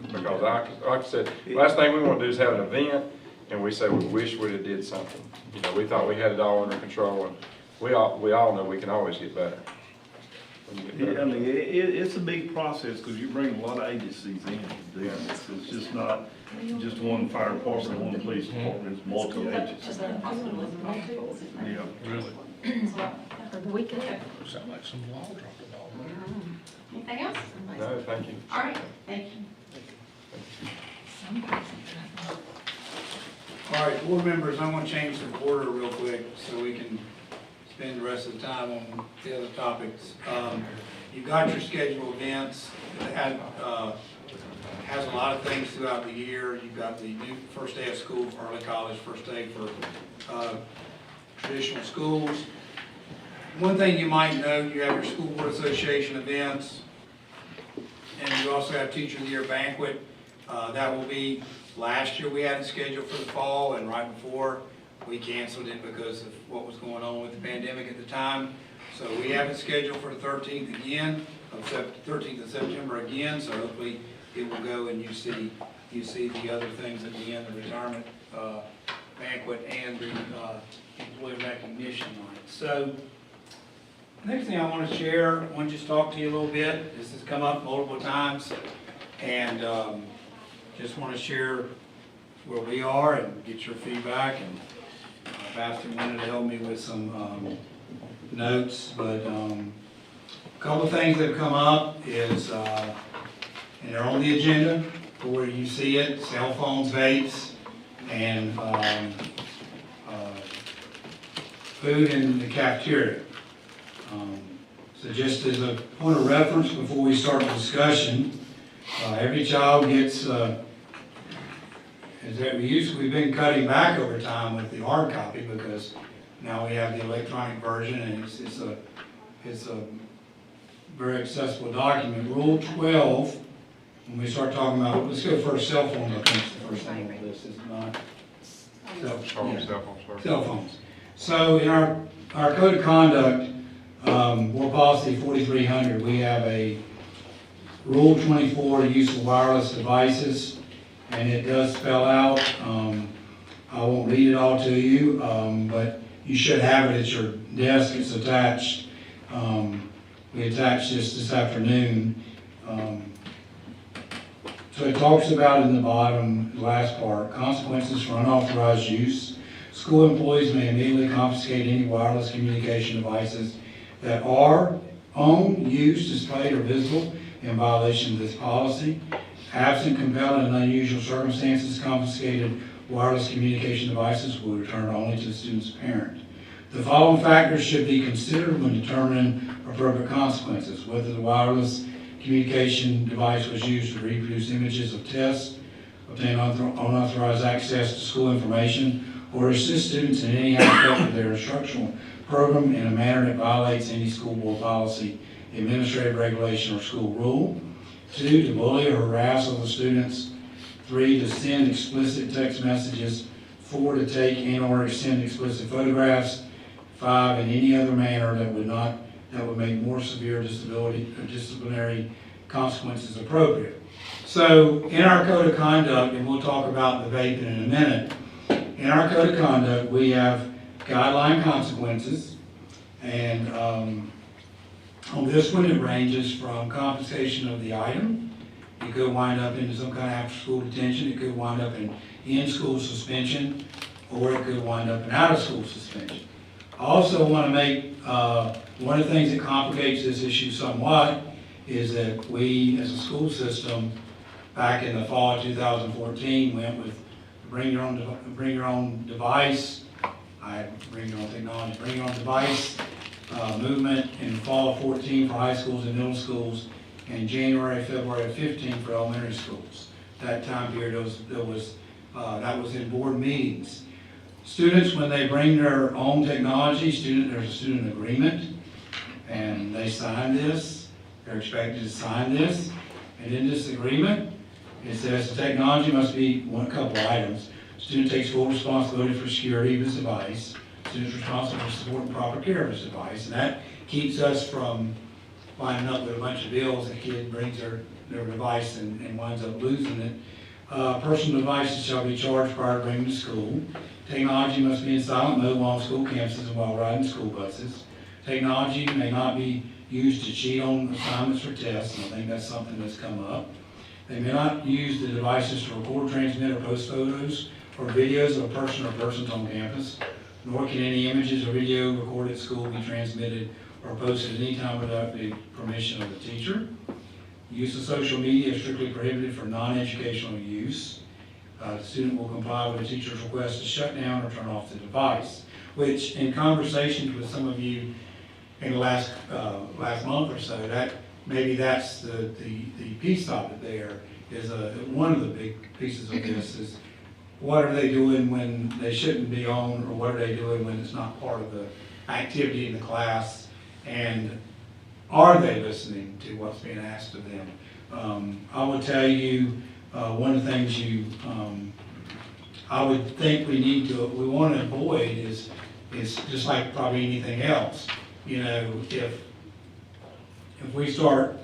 Because like I said, last thing we want to do is have an event, and we say, we wish we'd have did something. You know, we thought we had it all under control, and we all know we can always get better. We can get better. Yeah, I mean, it's a big process, because you bring a lot of agencies in to do this. It's just not just one fire department, one police department, it's multi-agencies. Yeah. Really? We could. Sound like some law dropped it all. Anything else? No, thank you. All right, thank you. All right, board members, I want to change the order real quick so we can spend the rest of the time on the other topics. You've got your scheduled events. It has a lot of things throughout the year. You've got the new first day of school for early college, first day for traditional schools. One thing you might note, you have your school board association events, and you also have teacher of the year banquet. That will be, last year we had it scheduled for the fall, and right before we canceled it because of what was going on with the pandemic at the time. So we have it scheduled for the 13th again, 13th of September again, so hopefully it will go and you see the other things at the end, the retirement banquet and the employee recognition on it. So next thing I want to share, I want to just talk to you a little bit. This has come up multiple times, and just want to share where we are and get your feedback. And Pastor wanted to help me with some notes, but a couple of things that have come up is, and they're on the agenda for where you see it, cell phones, vapes, and food in the cafeteria. So just as a point of reference before we start the discussion, every child gets, we've been cutting back over time with the hard copy because now we have the electronic version, and it's a very accessible document. Rule 12, when we start talking about, let's go first, cell phones, I think it's the first thing on the list, is it not? Cell phones. So in our code of conduct, board policy 4300, we have a rule 24, use of wireless devices, and it does spell out, I won't read it all to you, but you should have it at your desk. It's attached. We attached this afternoon. So it talks about in the bottom, the last part, consequences for unauthorized use. School employees may immediately confiscate any wireless communication devices that are owned, used, displayed, or visible in violation of this policy. Absent compelling and unusual circumstances, confiscated wireless communication devices will return only to the student's parent. The following factors should be considered when determining appropriate consequences: whether the wireless communication device was used to reproduce images of tests, obtain unauthorized access to school information, or assist students in any aspect of their instructional program in a manner that violates any school board policy, administrative regulation, or school rule. 2, to bully or harass other students. 3, to send explicit text messages. 4, to take and/or send explicit photographs. 5, in any other manner that would make more severe disciplinary consequences appropriate. So in our code of conduct, and we'll talk about the vaping in a minute, in our code of conduct, we have guideline consequences, and on this one, it ranges from confiscation of the item. It could wind up into some kind of after-school detention. It could wind up in-school suspension, or it could wind up in out-of-school suspension. I also want to make, one of the things that complicates this issue somewhat is that we, as a school system, back in the fall of 2014, went with bring your own device, bring your own technology, bring your own device, movement in fall of 14 for high schools and middle schools, and January, February of 15 for elementary schools. That time period, that was in board meetings. Students, when they bring their own technology, there's a student agreement, and they sign this. They're expected to sign this. And in this agreement, it says the technology must be a couple items. Student takes full responsibility for security of his device. Student's responsible for support and proper care of his device. And that keeps us from winding up with a bunch of bills. A kid brings their device and winds up losing it. Personal devices shall be charged prior to bringing to school. Technology must be in silent mode while on school campuses and while riding school buses. Technology may not be used to cheat on assignments or tests, and I think that's something that's come up. They may not use the devices to record, transmit, or post photos or videos of a person or persons on campus, nor can any images or video recorded at school be transmitted or posted at any time without the permission of the teacher. Use of social media is strictly prohibited for non-educational use. The student will comply with the teacher's request to shut down or turn off the device, which in conversations with some of you in the last month or so, that maybe that's the piece of it there is one of the big pieces of this is what are they doing when they shouldn't be on, or what are they doing when it's not part of the activity in the class, and are they listening to what's being asked of them? I will tell you, one of the things I would think we want to avoid is just like probably anything else. You know, if we start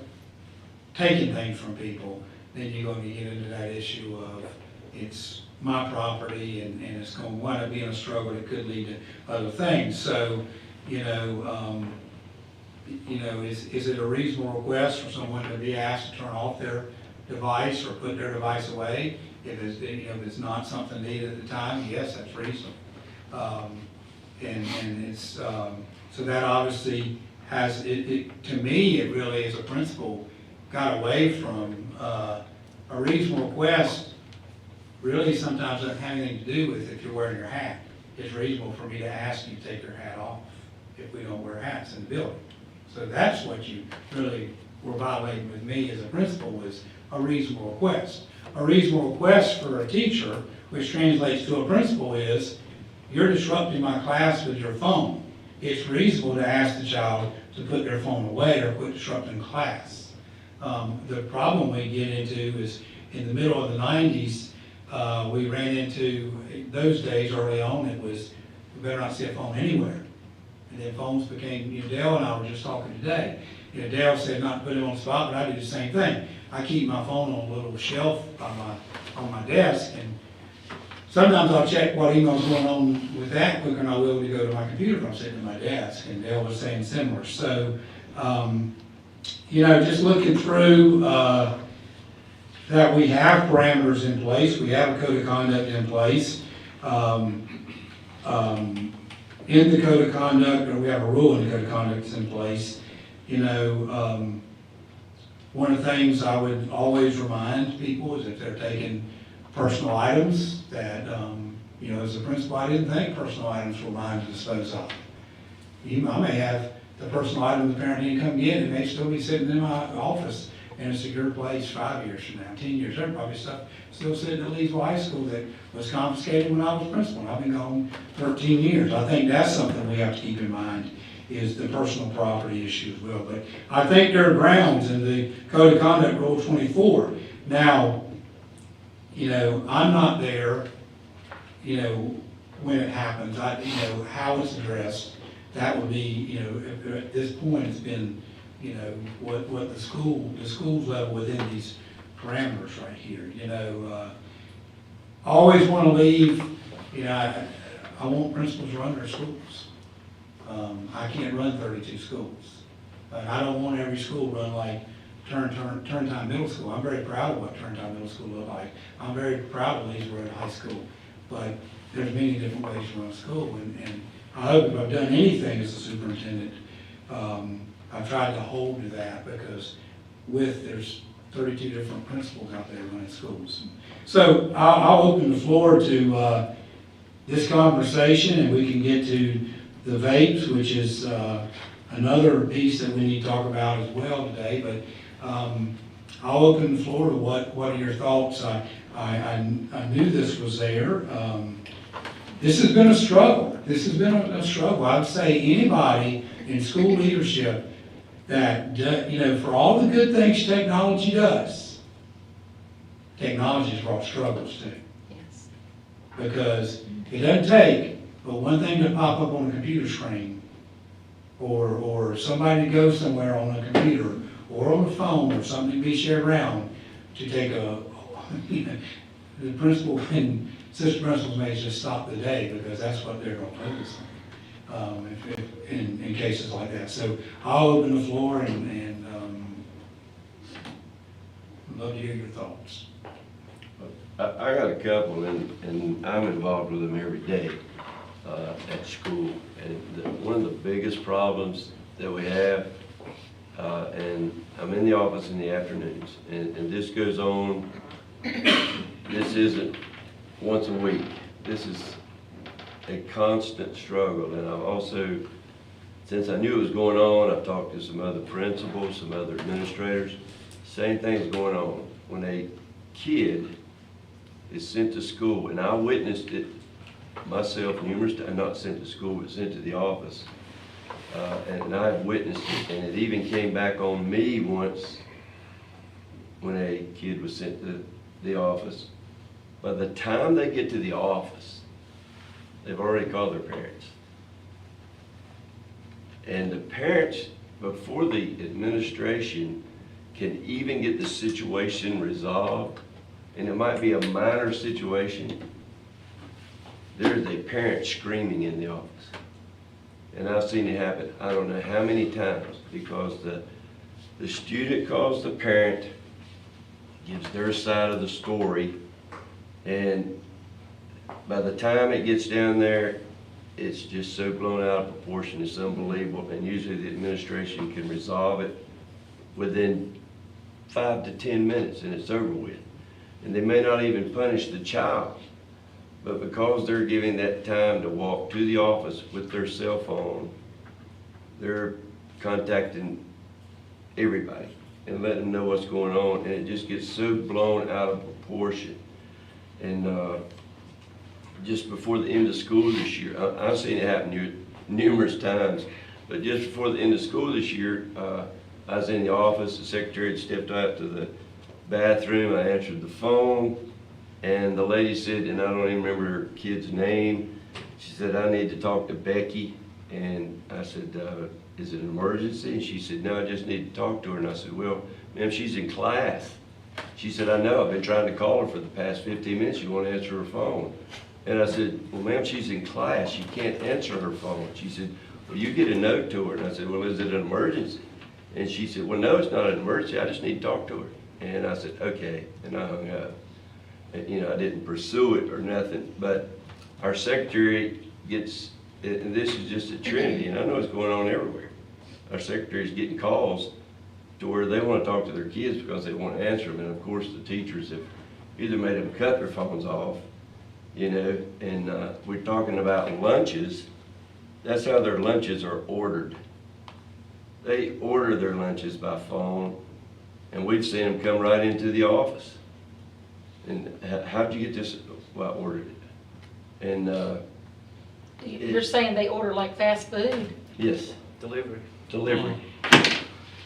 taking things from people, then you're going to get into that issue of it's my property and it's going to wind up being a struggle that could lead to other things. So, is it a reasonable request for someone to be asked to turn off their device or put their device away? If it's not something needed at the time, yes, that's reasonable. And it's, so that obviously has, to me, it really as a principal got away from a reasonable request really sometimes doesn't have anything to do with if you're wearing your hat. It's reasonable for me to ask you to take your hat off if we don't wear hats in the building. So that's what you really were violating with me as a principal, is a reasonable request. A reasonable request for a teacher, which translates to a principal, is you're disrupting my class with your phone. It's reasonable to ask the child to put their phone away or quit disrupting class. The problem we get into is in the middle of the 90s, we ran into, those days early on, it was, we better not see a phone anywhere. And then phones became, Dale and I were just talking today. Dale said not to put him on the spot, but I do the same thing. I keep my phone on a little shelf on my desk, and sometimes I'll check what email's going on with that quicker than I will to go to my computer if I'm sitting at my desk, and Dale was saying similar. So, just looking through that we have parameters in place, we have a code of conduct in place. In the code of conduct, or we have a rule in the code of conduct that's in place. One of the things I would always remind people is if they're taking personal items that, as a principal, I didn't think personal items were mine to dispose of. I may have the personal item the parent didn't come get, and may still be sitting in my office in a secure place 5 years from now, 10 years. There's probably stuff still sitting at Leesville High School that was confiscated when I was principal. I've been gone 13 years. I think that's something we have to keep in mind, is the personal property issue as well. But I think there are grounds in the Code of Conduct Rule 24. Now, I'm not there, when it happens. How it's addressed, that would be, at this point, it's been, what the school's level within these parameters right here. I always want to leave, I want principals to run their schools. I can't run 32 schools. But I don't want every school run like Turn Time Middle School. I'm very proud of what Turn Time Middle School looked like. I'm very proud of Leesboro High School. But there's many different ways to run a school. And I hope if I've done anything as a superintendent, I've tried to hold to that, because there's 32 different principals out there running schools. So I'll open the floor to this conversation, and we can get to the vapes, which is another piece that we need to talk about as well today. But I'll open the floor to what are your thoughts. I knew this was there. This has been a struggle. This has been a struggle. I'd say anybody in school leadership that, for all the good things technology does, technology has brought struggles too. Yes. Because it doesn't take but one thing to pop up on a computer screen, or somebody to go somewhere on a computer, or on the phone, or something to be shared around, to take the principal and assistant principals may just stop the day, because that's what they're going to focus on in cases like that. So I'll open the floor and love to hear your thoughts. I got a couple, and I'm involved with them every day at school. And one of the biggest problems that we have, and I'm in the office in the afternoons, and this goes on, this isn't once a week. This is a constant struggle. And I've also, since I knew it was going on, I've talked to some other principals, some other administrators. Same thing's going on. When a kid is sent to school, and I witnessed it myself numerous times, not sent to school, but sent to the office. And I've witnessed it, and it even came back on me once when a kid was sent to the office. By the time they get to the office, they've already called their parents. And the parents, before the administration can even get the situation resolved, and it might be a minor situation, there's a parent screaming in the office. And I've seen it happen, I don't know how many times, because the student calls the parent, gives their side of the story, and by the time it gets down there, it's just so blown out of proportion, it's unbelievable. And usually the administration can resolve it within 5 to 10 minutes and it's over with. And they may not even punish the child, but because they're giving that time to walk to the office with their cell phone, they're contacting everybody and letting them know what's going on, and it just gets so blown out of proportion. And just before the end of school this year, I've seen it happen numerous times, but just before the end of school this year, I was in the office, the secretary had stepped out to the bathroom, I answered the phone, and the lady said, and I don't even remember her kid's name, she said, I need to talk to Becky. And I said, is it an emergency? And she said, no, I just need to talk to her. And I said, well, ma'am, she's in class. She said, I know, I've been trying to call her for the past 15 minutes, she won't answer her phone. And I said, well, ma'am, she's in class, she can't answer her phone. She said, well, you get a note to her. And I said, well, is it an emergency? And she said, well, no, it's not an emergency, I just need to talk to her. And I said, okay, and I hung up. And, I didn't pursue it or nothing, but our secretary gets, and this is just a Trinity, and I know it's going on everywhere. Our secretary's getting calls to where they want to talk to their kids because they want to answer them, and of course the teachers have either made them cut their phones off, and we're talking about lunches. That's how their lunches are ordered. They order their lunches by phone, and we've seen them come right into the office. And how'd you get this? Well, I ordered it. And You're saying they order like fast food? yes, Delivery. delivery.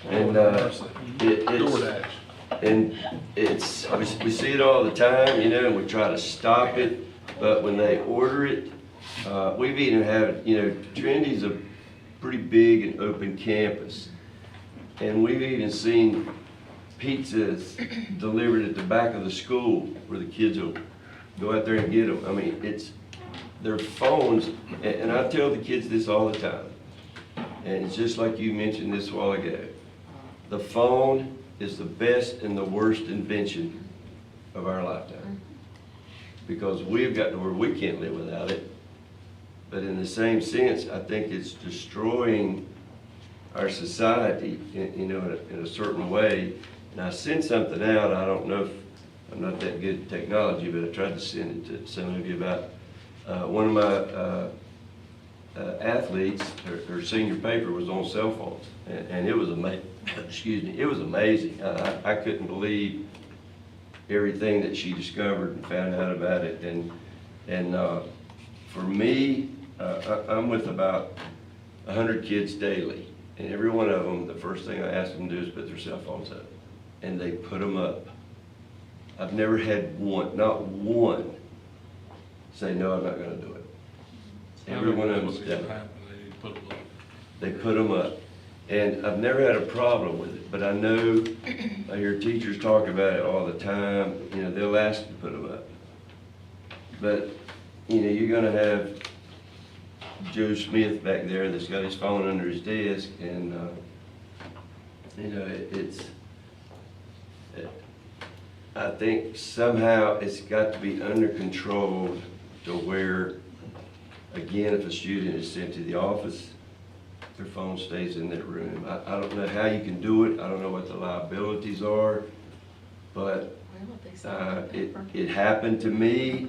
And DoorDash. we see it all the time, and we try to stop it. But when they order it, we've even had, Trinity's a pretty big and open campus. And we've even seen pizzas delivered at the back of the school where the kids will go out there and get them. I mean, it's their phones, and I tell the kids this all the time, and it's just like you mentioned this a while ago. The phone is the best and the worst invention of our lifetime, because we've got to where we can't live without it. But in the same sense, I think it's destroying our society, in a certain way. And I sent something out, I don't know if, I'm not that good at technology, but I tried to send it to some of you about, one of my, athletes, her senior paper was on cell phones, and it was excuse me, it was amazing. I couldn't believe everything that she discovered and found out about it, and for me, I'm with about 100 kids daily, and every one of them, the first thing I ask them to do is put their cell phones up, and they put them up. I've never had one, not one, say, no, I'm not gonna do it. Every one of them's done it. They put them up. And I've never had a problem with it, but I know, I hear teachers talk about it all the time, you know, they'll ask to put them up. But, you know, you're gonna have Joe Smith back there that's got his phone under his desk, and, you know, I think somehow it's got to be under control to where, again, if a student is sent to the office, their phone stays in that room. I don't know how you can do it, I don't know what the liabilities are, but it happened to me,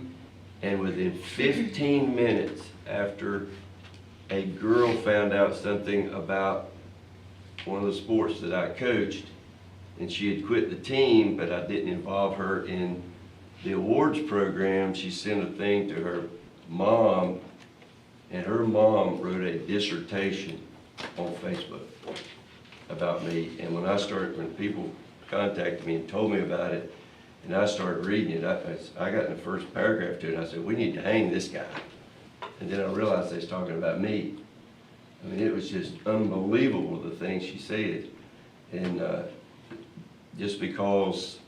and within 15 minutes after a girl found out something about one of the sports that I coached, and she had quit the team, but I didn't involve her in the awards program, she sent a thing to her mom, and her mom wrote a dissertation on Facebook about me. And when people contacted me and told me about it, and I started reading it, I got in the first paragraph to it, and I said, we need to hang this guy. And then I realized they was talking about me. I mean, it was just unbelievable, the things she said. And just because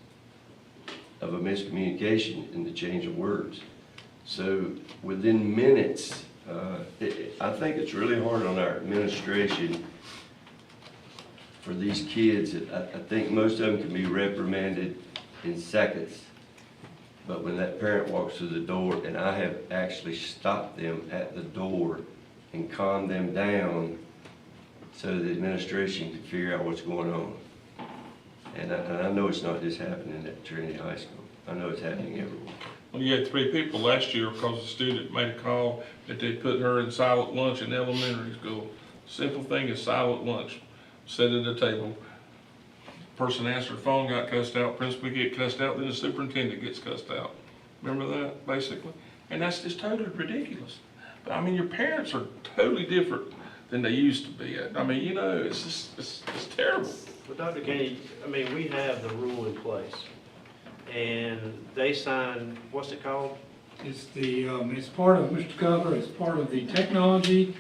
of a miscommunication in the change of words. So within minutes, I think it's really hard on our administration for these kids. I think most of them can be reprimanded in seconds. But when that parent walks through the door, and I have actually stopped them at the door and calmed them down so the administration can figure out what's going on. And I know it's not just happening at Trinity High School. I know it's happening everywhere. Well, you had 3 people last year because a student made a call that they put her in silent lunch in elementary school. Simple thing is silent lunch. Sit at the table. Person answered the phone, got cussed out, principal get cussed out, then the superintendent gets cussed out. Remember that, basically? And that's just totally ridiculous. But I mean, your parents are totally different than they used to be. I mean, you know, it's just, it's terrible. Well, Dr. Kenny, I mean, we have the rule in place, and they sign, what's it called? It's it's part of, Mr. Cutler, it's part of the technology,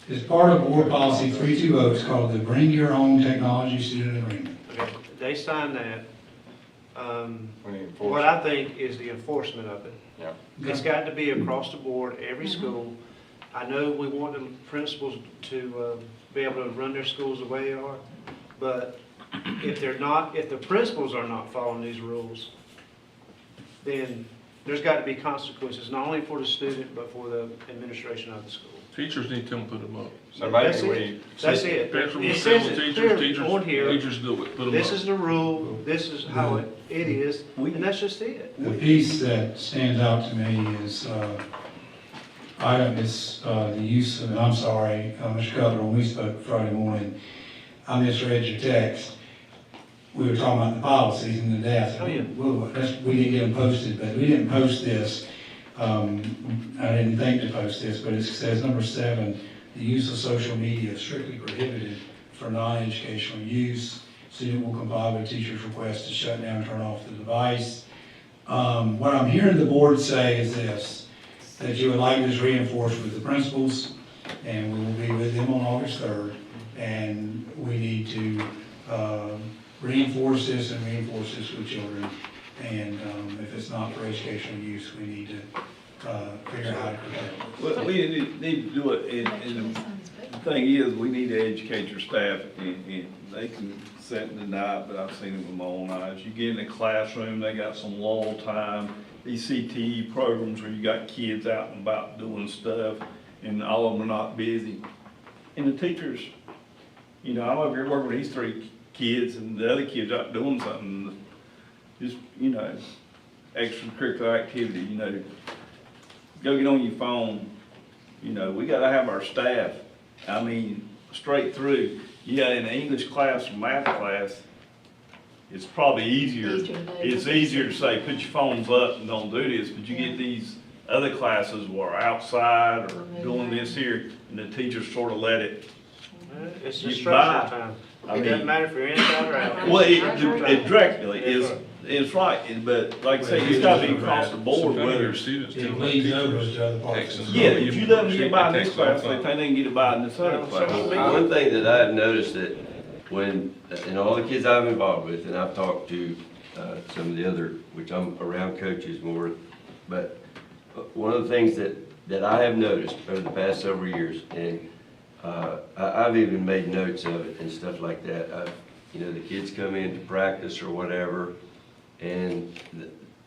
it's part of board policy 320, it's called the Bring Your Own Technology Student Agreement. Okay, they sign that. We need to enforce What it. I think is the enforcement of it. Yeah. It's got to be across the board, every school. I know we want the principals to be able to run their schools the way they are, but if the principals are not following these rules, then there's got to be consequences, not only for the student, but for the administration of the school. Teachers need to put them up. So That's maybe it. we, That's it. Parents will It tell says the it teachers, clearly on here, teachers do it, put them up. this is the rule, this is how it is, and that's just it. The piece that stands out to me is, the use of, and I'm sorry, Mr. Cutler, when we spoke Friday morning, I misread your text. We were talking about the policies and the death. Oh, yeah. We didn't get them posted, but we didn't post this. I didn't think to post this, but it says number 7, the use of social media is strictly prohibited for non-educational use. Student will comply with teacher's request to shut down and turn off the device. What I'm hearing the board say is this, that you would like this reinforced with the principals, and we will be with them on August 3rd, and we need to reinforce this with children. And if it's not for educational use, we need to figure out how to protect it. Well, we need to do it, and the thing is, we need to educate your staff, and they can sit and deny it, but I've seen it with my own eyes. You get in the classroom, they got some lull time, these CTE programs where you got kids out and about doing stuff, and all of them are not busy. And the teachers, you know, I'm over here working with these 3 kids and the other kids out doing something, just, you know, extracurricular activity, you know, go get on your phone. You know, we gotta have our staff, I mean, straight through. Yeah, in the English class or math class, it's probably easier. Easier to do. It's easier to say, put your phones up and don't do this, but you get these other classes where outside or doing this here, and the teachers sort of let it. It's Get instructional by. time. I It doesn't mean, matter if you're inside or out. well, it directly is, it's right, but like I say, it's gotta be across the board, Sometimes whether your it's. students It tell leads their over teachers to other parts. X and Yeah, Y. if you let them get by in this Text all class, the they time. think they can get by in this other class. One thing that I've noticed that when, and all the kids I'm involved with, and I've talked to some of the other, which I'm around coaches more, but one of the things that I have noticed over the past several years, and I've even made notes of it and stuff like that. You know, the kids come in to practice or whatever, and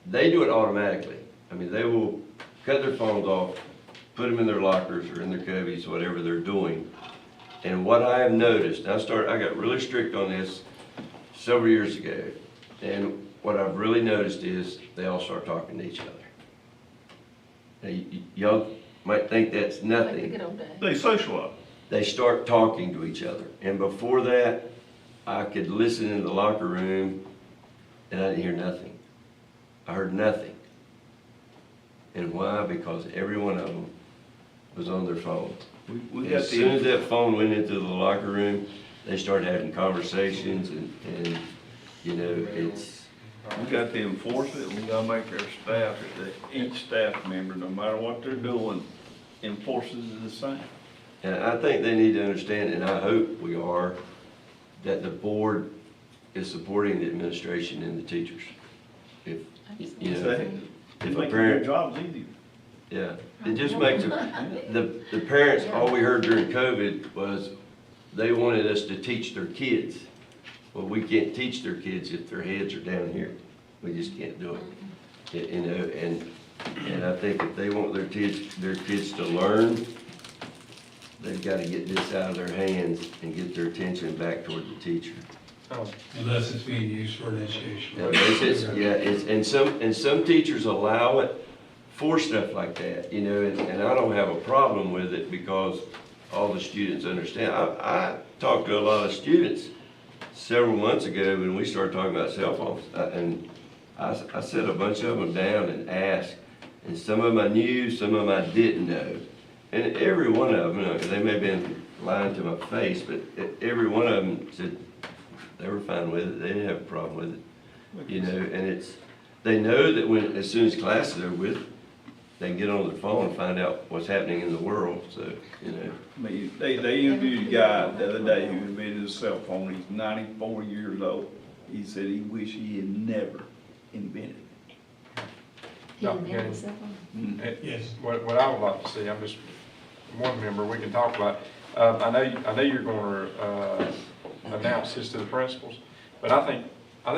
they do it automatically. I mean, they will cut their phones off, put them in their lockers or in their cubbies, whatever they're doing. And what I have noticed, I got really strict on this several years ago, and what I've really noticed is they all start talking to each other. Now, y'all might think that's Like the nothing. good old days. They socialize. They start talking to each other. And before that, I could listen in the locker room and I didn't hear nothing. I heard nothing. And why? Because every one of them was on their phone. We got As soon as the, that phone went into the locker room, they started having conversations and you know, we got to enforce it, we gotta make our staff, that each staff member, no matter what they're doing, enforces it the same. and I think they need to understand, and I hope we are, that the board is supporting the administration and the teachers. If, you know, It's if a making their parent, jobs easier. yeah, it just makes the parents, all we heard during COVID was they wanted us to teach their kids. Well, we can't teach their kids if their heads are down here. We just can't do it. You know, and I think if they want their kids to learn, they've got to get this out of their hands and get their attention back toward the teacher. Unless it's being used for initiation. And some teachers allow it for stuff like that, you know, and I don't have a problem with it because all the students understand. I talked to a lot of students several months ago when we started talking about cell phones, and I set a bunch of them down and asked, and some of them I knew, some of them I didn't know. And every one of them, they may have been lying to my face, but every one of them said they were fine with it, they didn't have a problem with it. You know, and they know that as soon as class is over with, they can get on their phone and find out what's happening in the world, so, you know. I mean, they interviewed a guy the other day who invented a cell phone, he's 94 years old. He said he wished he had never invented it. He invented himself on. Yes. What I would like to see, I'm just one member, we can talk about, I know you're gonna, announce this to the principals, but I think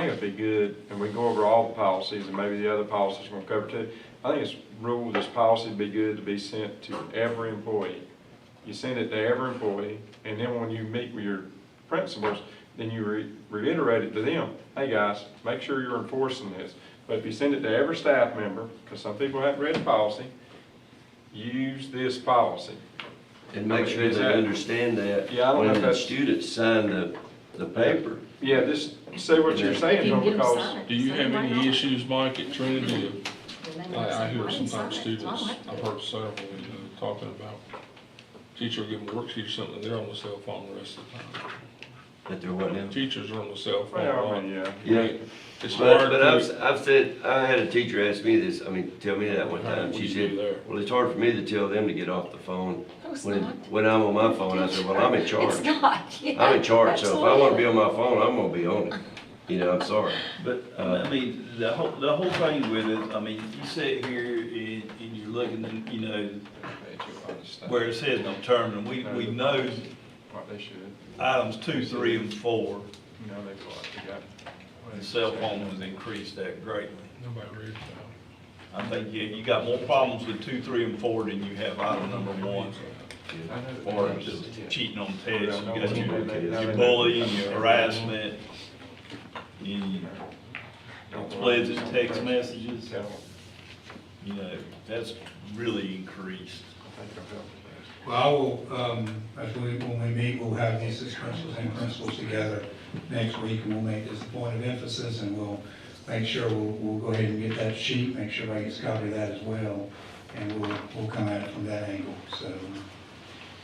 it'd be good, and we go over all the policies, and maybe the other policies we're gonna cover too. I think it's rule, this policy would be good to be sent to every employee. You send it to every employee, and then when you meet with your principals, then you reiterate it to them. Hey guys, make sure you're enforcing this. But if you send it to every staff member, because some people haven't read the policy, use this policy. And make sure they understand that Yeah, I don't know when if the that's- students sign the paper. Yeah, just say what you're saying, If you Joe, can get them because signed, Do you sign have right any off. issues, Mike, at Trinity? And they I say, hear "Well, I didn't sometimes sign it, so I students, don't have to I've do it." heard several, talking about teacher giving worksheet or something, they're on the cell phone the rest of the time. That they're what now? Teachers are on the cell phone. well, I mean, yeah. Yeah. It's But hard to, I've said, I had a teacher ask me this, tell me that one time. What She do you do there? said, well, it's hard for me to tell them to get off the phone. No, it's When, not. when I'm on my phone, I said, well, I'm in charge. It's not, yeah. I'm in charge, so if I wanna be Absolutely. on my phone, I'm gonna be on it. You know, I'm sorry. But, I mean, the whole thing with it, I mean, you sit here and you're looking, and, you know, where it says no term, and we know What they should. items 2, 3, and 4, No, they got. the cell phone has increased that greatly. nobody reads that. I think you got more problems with 2, 3, and 4 than you have item number 1. or just cheating on tests. You got your bullying, your harassment, your explicit text messages. You know, that's really increased. Well, I will, when we meet, we'll have these principals and principals together next week, and we'll make this a point of emphasis, and we'll make sure, we'll go ahead and get that sheet, make sure everybody gets a copy of that as well, and we'll come at it from that angle, so,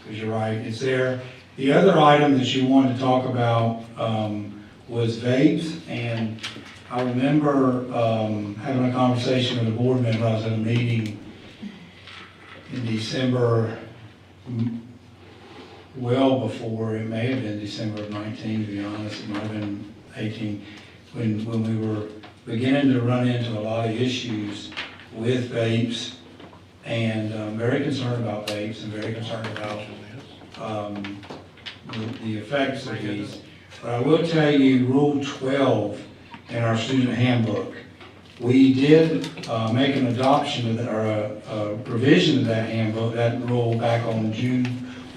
because you're right, it's there. The other item that you wanted to talk about, was vapes, and I remember, having a conversation with a board member. I was at a meeting in December, well before, it may have been December of 19, to be honest, it might have been 18, when we were beginning to run into a lot of issues with vapes, and very concerned about vapes, and very concerned about the effects of these. But I will tell you, Rule 12 in our student handbook, we did make an adoption of or a revision of that handbook, that rule, back on June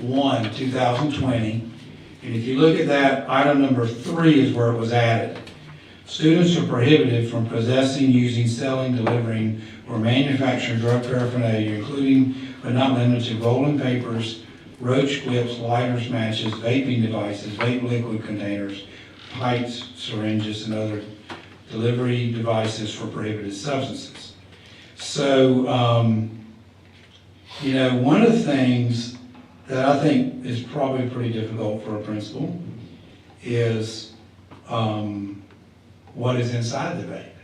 1, 2020. And if you look at that, item number 3 is where it was added. Students are prohibited from possessing, using, selling, delivering, or manufacturing drug paraphernalia, including but not limited to rolling papers, roach clips, lighters, matches, vaping devices, vape liquid containers, pipes, syringes, and other delivery devices for prohibited substances. So, you know, one of the things that I think is probably pretty difficult for a principal is what is inside the vape.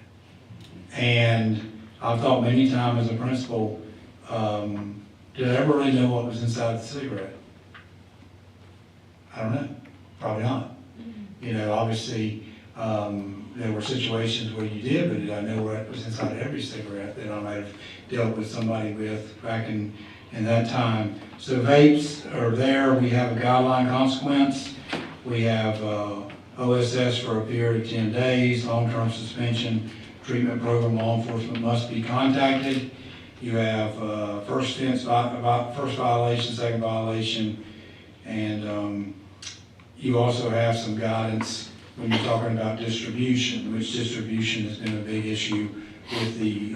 And I've thought many times as a principal, did I ever really know what was inside the cigarette? I don't know, probably not. You know, obviously, there were situations where you did, but did I know what was inside every cigarette that I might have dealt with somebody with back in that time? So vapes are there. We have a guideline consequence. We have OSS for a period of 10 days, long-term suspension, treatment program, law enforcement must be contacted. You have first violation, second violation, and you also have some guidance when you're talking about distribution, which distribution has been a big issue with the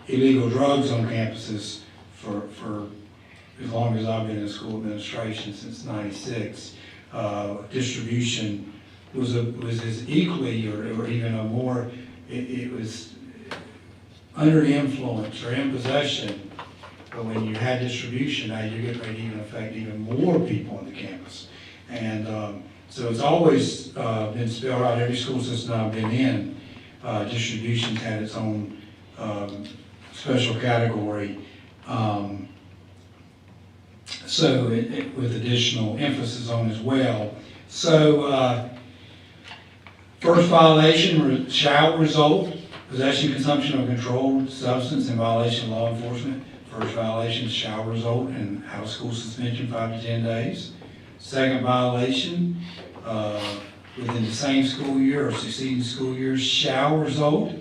illegal drugs on campuses for as long as I've been in school administration, since '96. Distribution was as equally or even a more, it was under the influence or in possession. But when you had distribution, now you're getting ready to even affect even more people on the campus. And so it's always been spelled out. Every school system I've been in, distribution's had its own special category. So with additional emphasis on as well. So first violation shall result possession, consumption, or controlled substance in violation of law enforcement. First violation shall result in out-of-school suspension 5 to 10 days. Second violation within the same school year or succeeding school years shall result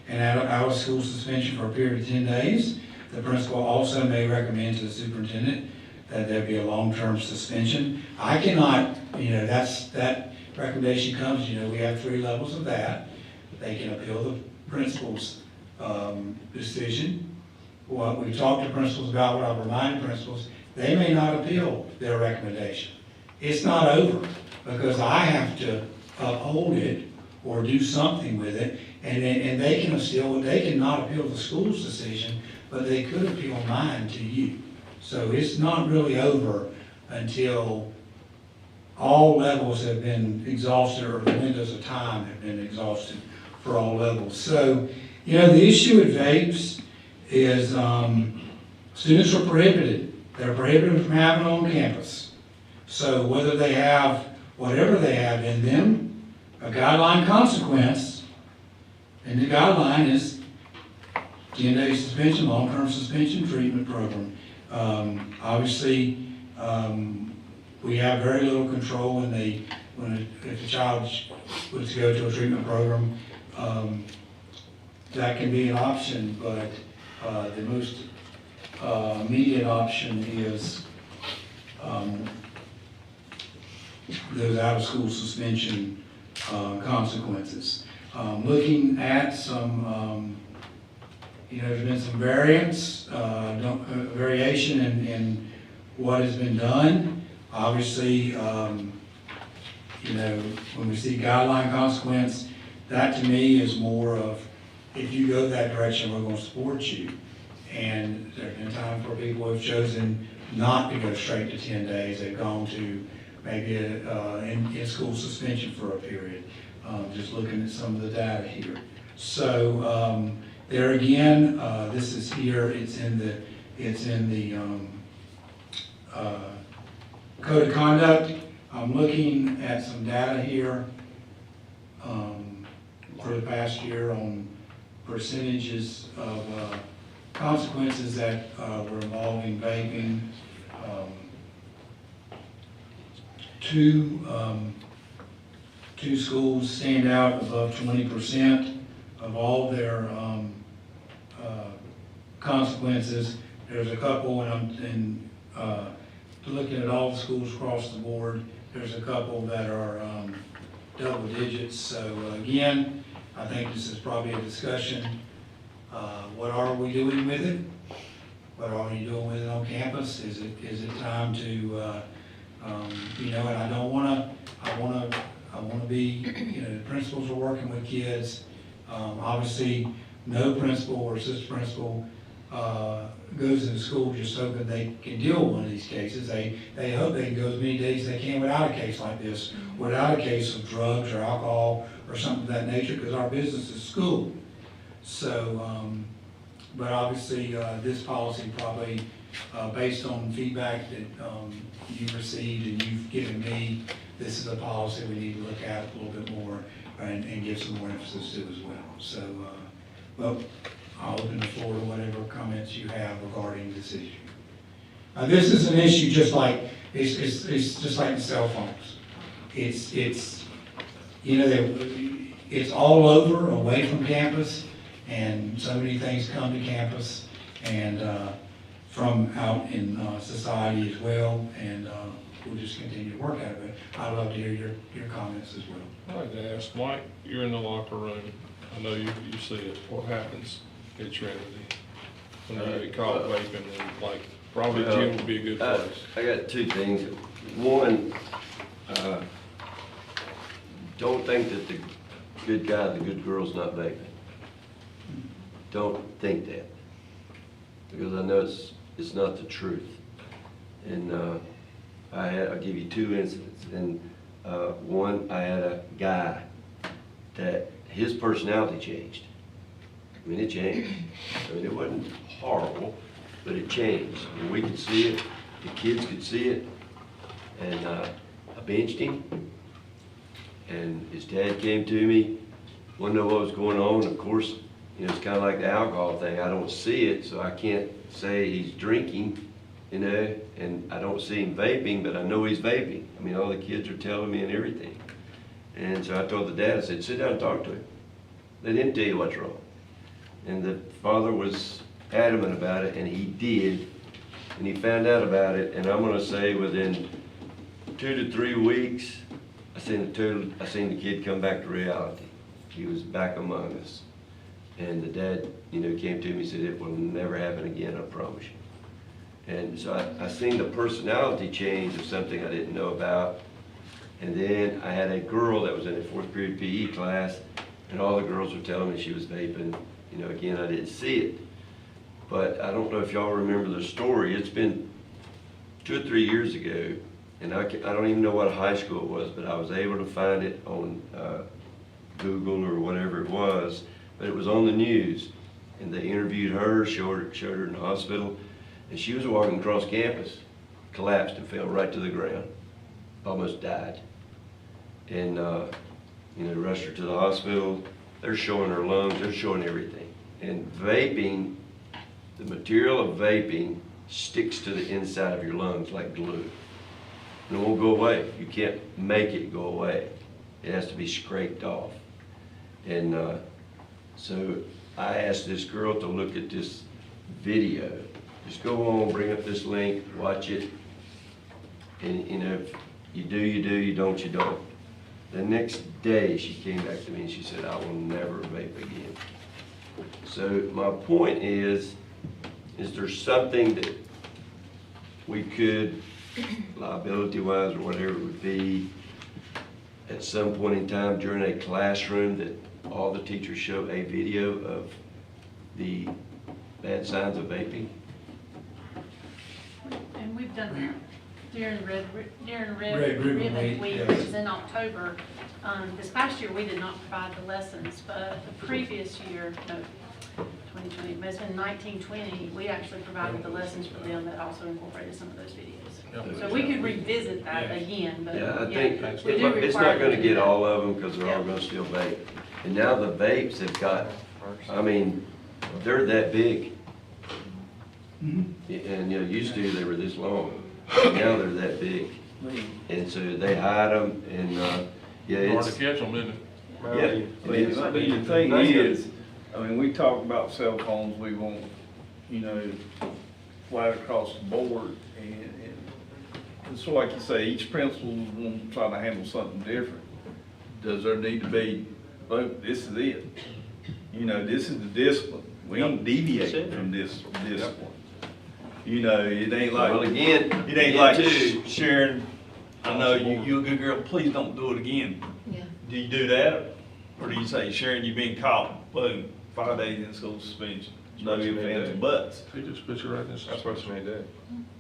in out-of-school suspension for a period of 10 days. The principal also may recommend to the superintendent that there be a long-term suspension. I cannot, you know, that recommendation comes, you know, we have 3 levels of that. They can appeal the principal's decision. What we've talked to principals about, what I've reminded principals, they may not appeal their recommendation. It's not over, because I have to uphold it or do something with it, and they cannot appeal the school's decision, but they could appeal mine to you. So it's not really over until all levels have been exhausted, or the windows of time have been exhausted for all levels. So, you know, the issue with vapes is students are prohibited. They're prohibited from having on campus. So whether they have whatever they have in them, a guideline consequence, and the guideline is 10-day suspension, long-term suspension, treatment program. Obviously, we have very little control if a child was to go to a treatment program. That can be an option, but the most immediate option is those out-of-school suspension consequences. Looking at some, there's been some variation in what has been done. Obviously, when we see guideline consequence, that to me is more of, if you go that direction, we're gonna support you. And there have been times where people have chosen not to go straight to 10 days. They've gone to maybe in-school suspension for a period, just looking at some of the data here. So there again, this is here, it's in the code of conduct. I'm looking at some data here for the past year on percentages of consequences that were involving vaping. Two schools stand out above 20% of all their consequences. There's a couple, and looking at all the schools across the board, there's a couple that are double digits. So again, I think this is probably a discussion. What are we doing with it? What are you doing with it on campus? Is it time to, and I want to be, the principals are working with kids. Obviously, no principal or assistant principal goes into school just hoping they can deal with one of these cases. They hope they can go as many days as they can without a case like this, without a case of drugs or alcohol or something of that nature, because our business is school. So, but obviously, this policy probably, based on feedback that you've received and you've given me, this is a policy we need to look at a little bit more and give some more emphasis to as well. So, well, I'll open the floor to whatever comments you have regarding this issue. This is an issue just like, it's just like the cell phones. It's all over, away from campus, and so many things come to campus and from out in society as well, and we'll just continue to work at it. But I'd love to hear your comments as well. I'd like to ask Mike, you're in the locker room, I know you see it, what happens at Trinity when you get caught vaping, and like, probably gym would be a good place. I got two things. One, don't think that the good guy, the good girl's not vaping. Don't think that, because I know it's not the truth. And I'll give you two incidents. And one, I had a guy that his personality changed. I mean, it changed. I mean, it wasn't horrible, but it changed. And we could see it, the kids could see it, and I benched him. And his dad came to me, wanted to know what was going on. Of course, it's kind of like the alcohol thing. I don't see it, so I can't say he's drinking, and I don't see him vaping, but I know he's vaping. I mean, all the kids are telling me and everything. And so I told the dad, I said, sit down and talk to him. Let him tell you what's wrong. And the father was adamant about it, and he did. And he found out about it, and I'm gonna say within 2 to 3 weeks, I seen the kid come back to reality. He was back among us. And the dad, came to me and said, it will never happen again, I promise you. And so I seen the personality change of something I didn't know about. And then I had a girl that was in a 4th period PE class, and all the girls were telling me she was vaping. Again, I didn't see it. But I don't know if y'all remember the story. It's been 2 or 3 years ago, and I don't even know what high school it was, but I was able to find it on Google or whatever it was, but it was on the news. And they interviewed her, showed her in the hospital, and she was walking across campus, collapsed and fell right to the ground, almost died. And rushed her to the hospital. They're showing her lungs, they're showing everything. And vaping, the material of vaping sticks to the inside of your lungs like glue. And it won't go away. You can't make it go away. It has to be scraped off. And so I asked this girl to look at this video. Just go on, bring up this link, watch it. And, you know, if you do, you don't, you don't. The next day, she came back to me and she said, I will never vape again. So my point is there something that we could, liability-wise or whatever it would be, at some point in time during a classroom that all the teachers show a video of the bad signs of vaping? And we've done that during Red Red Ribbon Ribbon Week, Week, yes. which is in October. This past year, we did not provide the lessons, but the previous year, no, 2020, it must have been 1920, we actually provided the lessons for them that also incorporated some of those videos. So we could revisit that again, but Yeah, I think we do it's require not gonna them to do get that. all of them because they're all gonna still vape. And now the vapes have got, I mean, they're that big. And, you know, used to they were this long. Now they're that big. And so they hide them and, yeah, Hard to it's, catch them, isn't it? Well, yeah. I mean, the thing is, I mean, we talk about cell phones, we want, you know, flat across the board, and it's like you say, each principal will try to handle something different. Does there need to be, look, this is it, you know, this is the discipline, we don't deviate from this discipline. You know, it ain't Well, like, again, it ain't like too. Sharon, I know you're a good girl, please don't do it again. Yeah. Do you do that? Or do you say, Sharon, you've been caught, boom, 5 days in school suspension, no That's what you ifs, ands, do. or buts? He just put you right in this. That's what you need to do.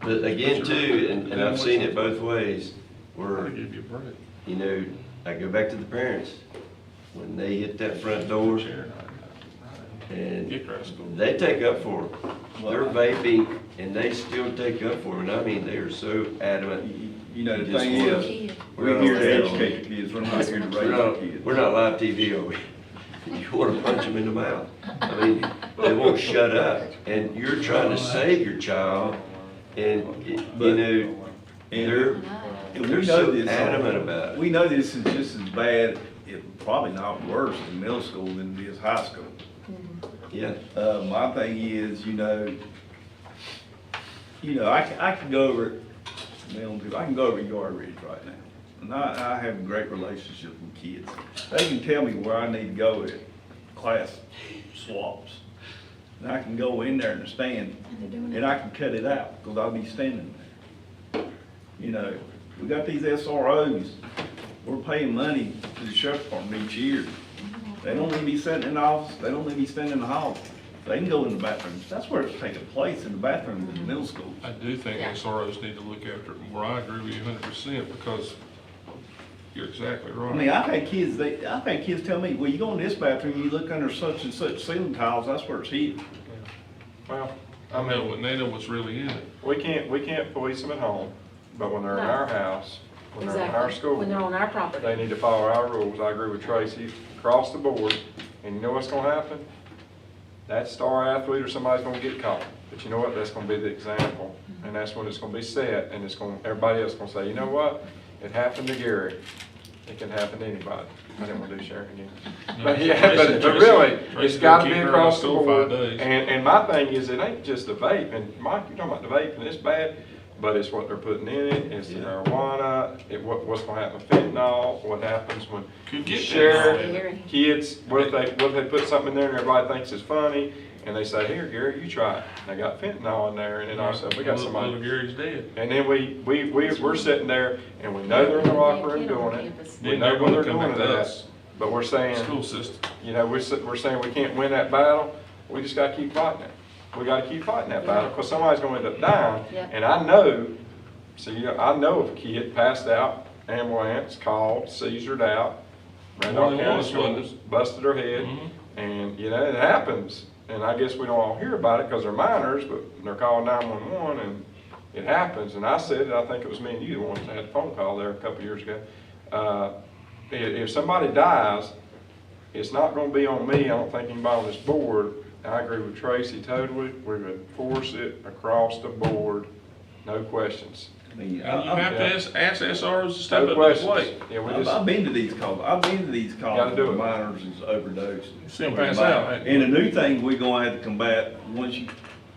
But again too, and I've seen it both ways, I'll where, give you a break. you know, I go back to the parents. When they hit that front door and Get grass school. they take up for them. They're vaping and they still take up for them. And I mean, they are so adamant. You know, the Just thing wanna- is, we're here to educate the kids, we're not here to raise the kids. We're not live TV, are we? You wanna punch them in the mouth. I mean, they won't shut up. And you're trying to save your child and, you know, they're, And they're we know so this, adamant about it. we know this is just as bad, if probably not worse in middle school than it is high school. Yeah. My thing is, you know, I can go over, I can go over Yard Ridge right now. And I have a great relationship with kids. They can tell me where I need to go at class swaps. And I can go in there in the stand and I can cut it out because I'll be standing there. You know, we got these SROs, we're paying money to the sheriff's department each year. They don't need to be sitting in the office, they don't need to be standing in the hall. They can go in the bathrooms. That's where it's taking place, in the bathrooms in middle schools. I do think Yeah. SROs need to look after it more. I agree with you 100% because you're exactly right. I mean, I've had kids tell me, well, you go in this bathroom, you look under such and such ceiling tiles, that's where it's hidden. Well, I know, they know what's really in it. we can't police them at home, but when they're in No. our house, when they're in our school, When they're on our property. they need to follow our rules. I agree with Tracy, across the board. And you know what's gonna happen? That star athlete or somebody's gonna get caught. But you know what? That's gonna be the example. And that's when it's gonna be set, and everybody else gonna say, you know what? It happened to Gary. It can happen to anybody. I didn't wanna do Sharon again. But yeah, but really, it's gotta be across the board. And my thing is, it ain't just the vape, and Mike, you're talking about the vape, and it's bad, but it's what they're putting in it, it's the marijuana, what's gonna happen with fentanyl, what happens when Could you get share Scary. kids, what if they put something in there and everybody thinks it's funny, and they say, here, Gary, you try it. And they got fentanyl in there, and then all of a sudden, we got Little somebody. Gary's dead. And then we're sitting there, and we know they're in the locker room doing it, we know when they're Come doing back to it, us. but we're saying, School system. you know, we're saying we can't win that battle, we just gotta keep fighting it. We gotta keep fighting that battle, because somebody's gonna end up dying, Yeah. and I know, I know of a kid passed out, ambulance called, seizured out, More Randolph than County once, wasn't Schools, busted her head, Mhm. and, you know, it happens. And I guess we don't all hear about it because they're minors, but they're calling 911 and it happens. And I said it, I think it was me and you the ones that had a phone call there a couple years ago. If somebody dies, it's not gonna be on me, I don't think anybody on this board. I agree with Tracy totally, we're gonna force it across the board, no questions. I mean, You have to ask SROs to step No up to the questions. plate. Yeah, we I've just, been to these calls, Gotta do where it. minors is overdosed. See 'em pass out, ain't And the new thing we're gonna have to combat, once you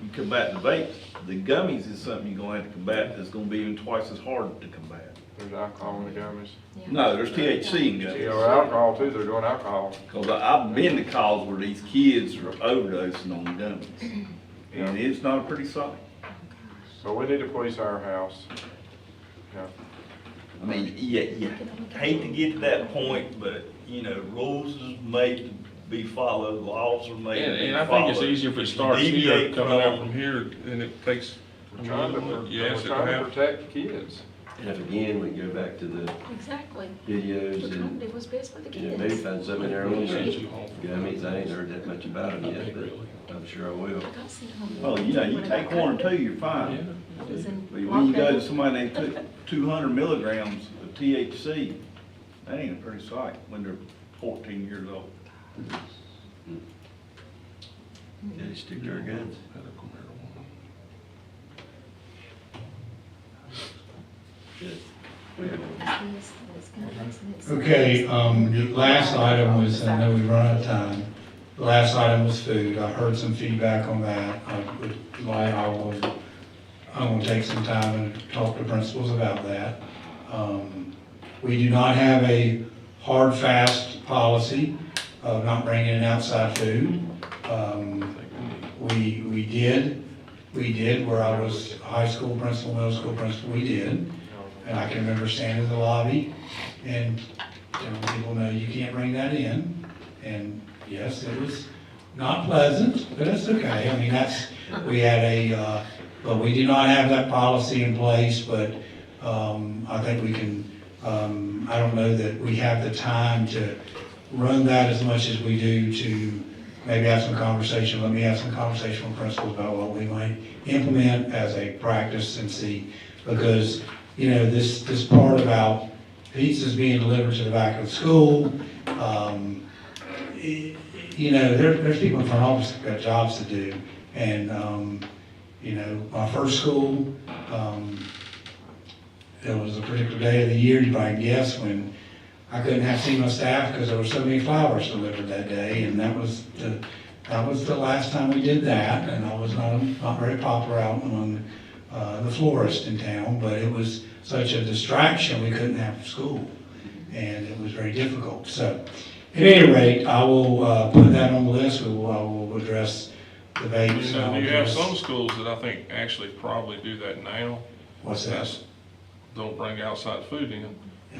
you combat the vapes. The gummies is something you're gonna have to combat that's gonna be even twice as hard to combat. There's alcohol in the gummies. No, there's THC in Yeah, gummies. well, alcohol too, they're doing alcohol. Cause I've been to calls where these kids are overdosing on gummies. And it's not a pretty sight. So we need to police our house. Yeah. I mean, yeah, you hate to get to that point, but, you know, rules is made to be followed, laws are made to be And I followed. think it's easier if it starts here, Deviate coming out from- from here, and it takes. We're trying Yes, to it have. protect the kids. And if again, we go back to the Exactly. videos Look, and, it was best for the you know, maybe kids. find something in there on gummies. I ain't heard that much about them yet, but I'm sure I will. Like I seen them. Oh, you know, you take one or two, you're fine. It was in But when you go to Rockville. somebody and they took 200 milligrams of THC, that ain't a pretty sight when they're 14 years old. They stick to our guns. Okay, the last item was, I know we run out of time. The last item was food. I heard some feedback on that. I'm gonna take some time and talk to principals about that. We do not have a hard, fast policy of not bringing in outside food. We did where I was high school principal, middle school principal, we did. And I can remember standing in the lobby and telling people, no, you can't bring that in. And yes, it was not pleasant, but it's okay. I mean, we had but we do not have that policy in place, but I think we can, I don't know that we have the time to run that as much as we do to maybe have some conversation. Let me have some conversation with principals about what we might implement as a practice and see, because you know, this part about pizzas being delivered to the back of the school, you know, there's people in front office that got jobs to do. And, you know, my first school, there was a particular day of the year, you probably guess, when I couldn't have FEMA staff because there were so many flowers delivered that day. And that was the last time we did that. And I was not very popular out among the florist in town, but it was such a distraction, we couldn't have school, and it was very difficult. So, at any rate, I will put that on the list. I will address the vapes. You know, you have some schools that I think actually probably do that now. What's that? Don't bring outside food in.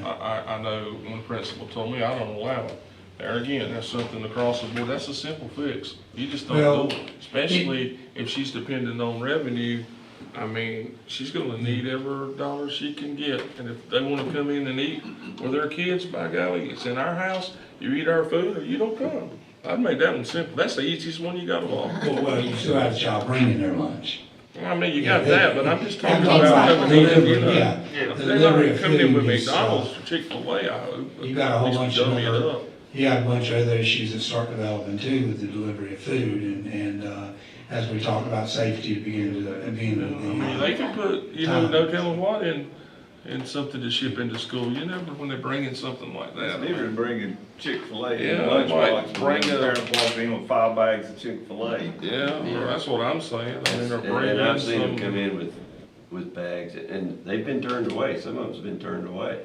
I know one principal told me I don't allow it. There again, that's something across the board, that's a simple fix. You just don't do it, especially if she's dependent on revenue. I mean, she's gonna need every dollar she can get, and if they wanna come in and eat with their kids, by golly, it's in our house, you eat our food or you don't come. I'd make that one simple, that's the easiest one you gotta walk. Well, you still have a child bringing their lunch. I mean, you got that, but I'm just talking I'm about talking coming about in, you know. yeah. If The they're delivery not of coming in food with is, McDonald's or Chick-fil-A, I hope. You got a whole at least bunch of dummy it other, up. you got a bunch of other issues that start developing too with the delivery of food and as we talk about safety at the beginning of I mean, they can put, you know, no telling what in something to ship into school. You never, when they bring in something like that. It's different bringing Chick-fil-A in Yeah, lunchbox, like bring bring a- parents walk in with 5 bags of Chick-fil-A. Yeah, well, that's what I'm saying. I mean, they're bringing And in I've seen them come some. in with bags, and they've been turned away, some of them's been turned away.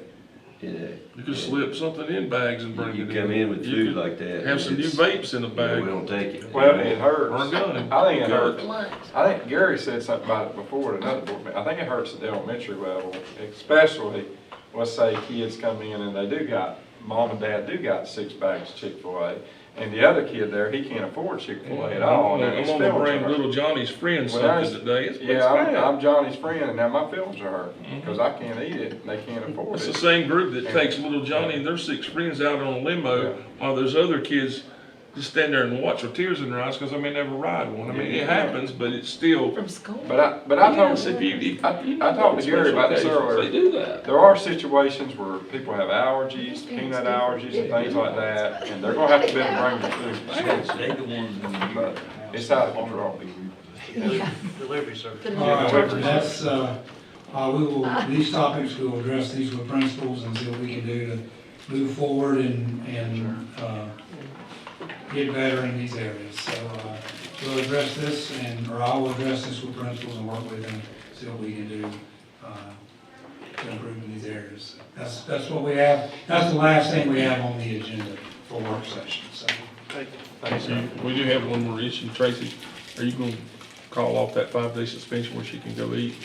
You could slip something in bags and bring it You in. come in with You food could like that. Have some new it's- vapes in the you know, bag. we don't take it. Well, it hurts. Or a gun. I think it hurts. Lunch. I think Gary said something about it before at another board meeting. I think it hurts at the elementary level, especially, let's say kids come in and mom and dad do got 6 bags of Chick-fil-A, and the other kid there, he can't afford Chick-fil-A at all. and his I'm gonna feelings bring are hurt. little Johnny's friend Well, there's- something today. It's Yeah, bad. I'm Johnny's friend, and now my feelings are hurt, because I can't eat it, and they can't afford It's the it. same group that takes little Johnny and their 6 friends out on a limo, while there's other kids just stand there and watch with tears in their eyes because they may never ride one. I mean, it happens, but it's still. From school. But I told, Yes, if you I talked to Gary about this special occasions, earlier. They do that. There are situations where people have allergies, peanut allergies and things like that, and they're gonna have to be able to bring their food. They the ones in the But it's out of control. Yeah. Delivery service. Put it All on. right, that's, these topics, we will address these with principals and see what we can do to move forward and get better in these areas. So, we'll will address this or I will address this with principals and work with them, see what we can do, to improve in these areas. That's what we have, that's the last thing we have on the agenda for work session, so. Thank you. Thanks, sir. We do have one more issue, Tracy. Are you gonna call off that 5-day suspension where she can go eat?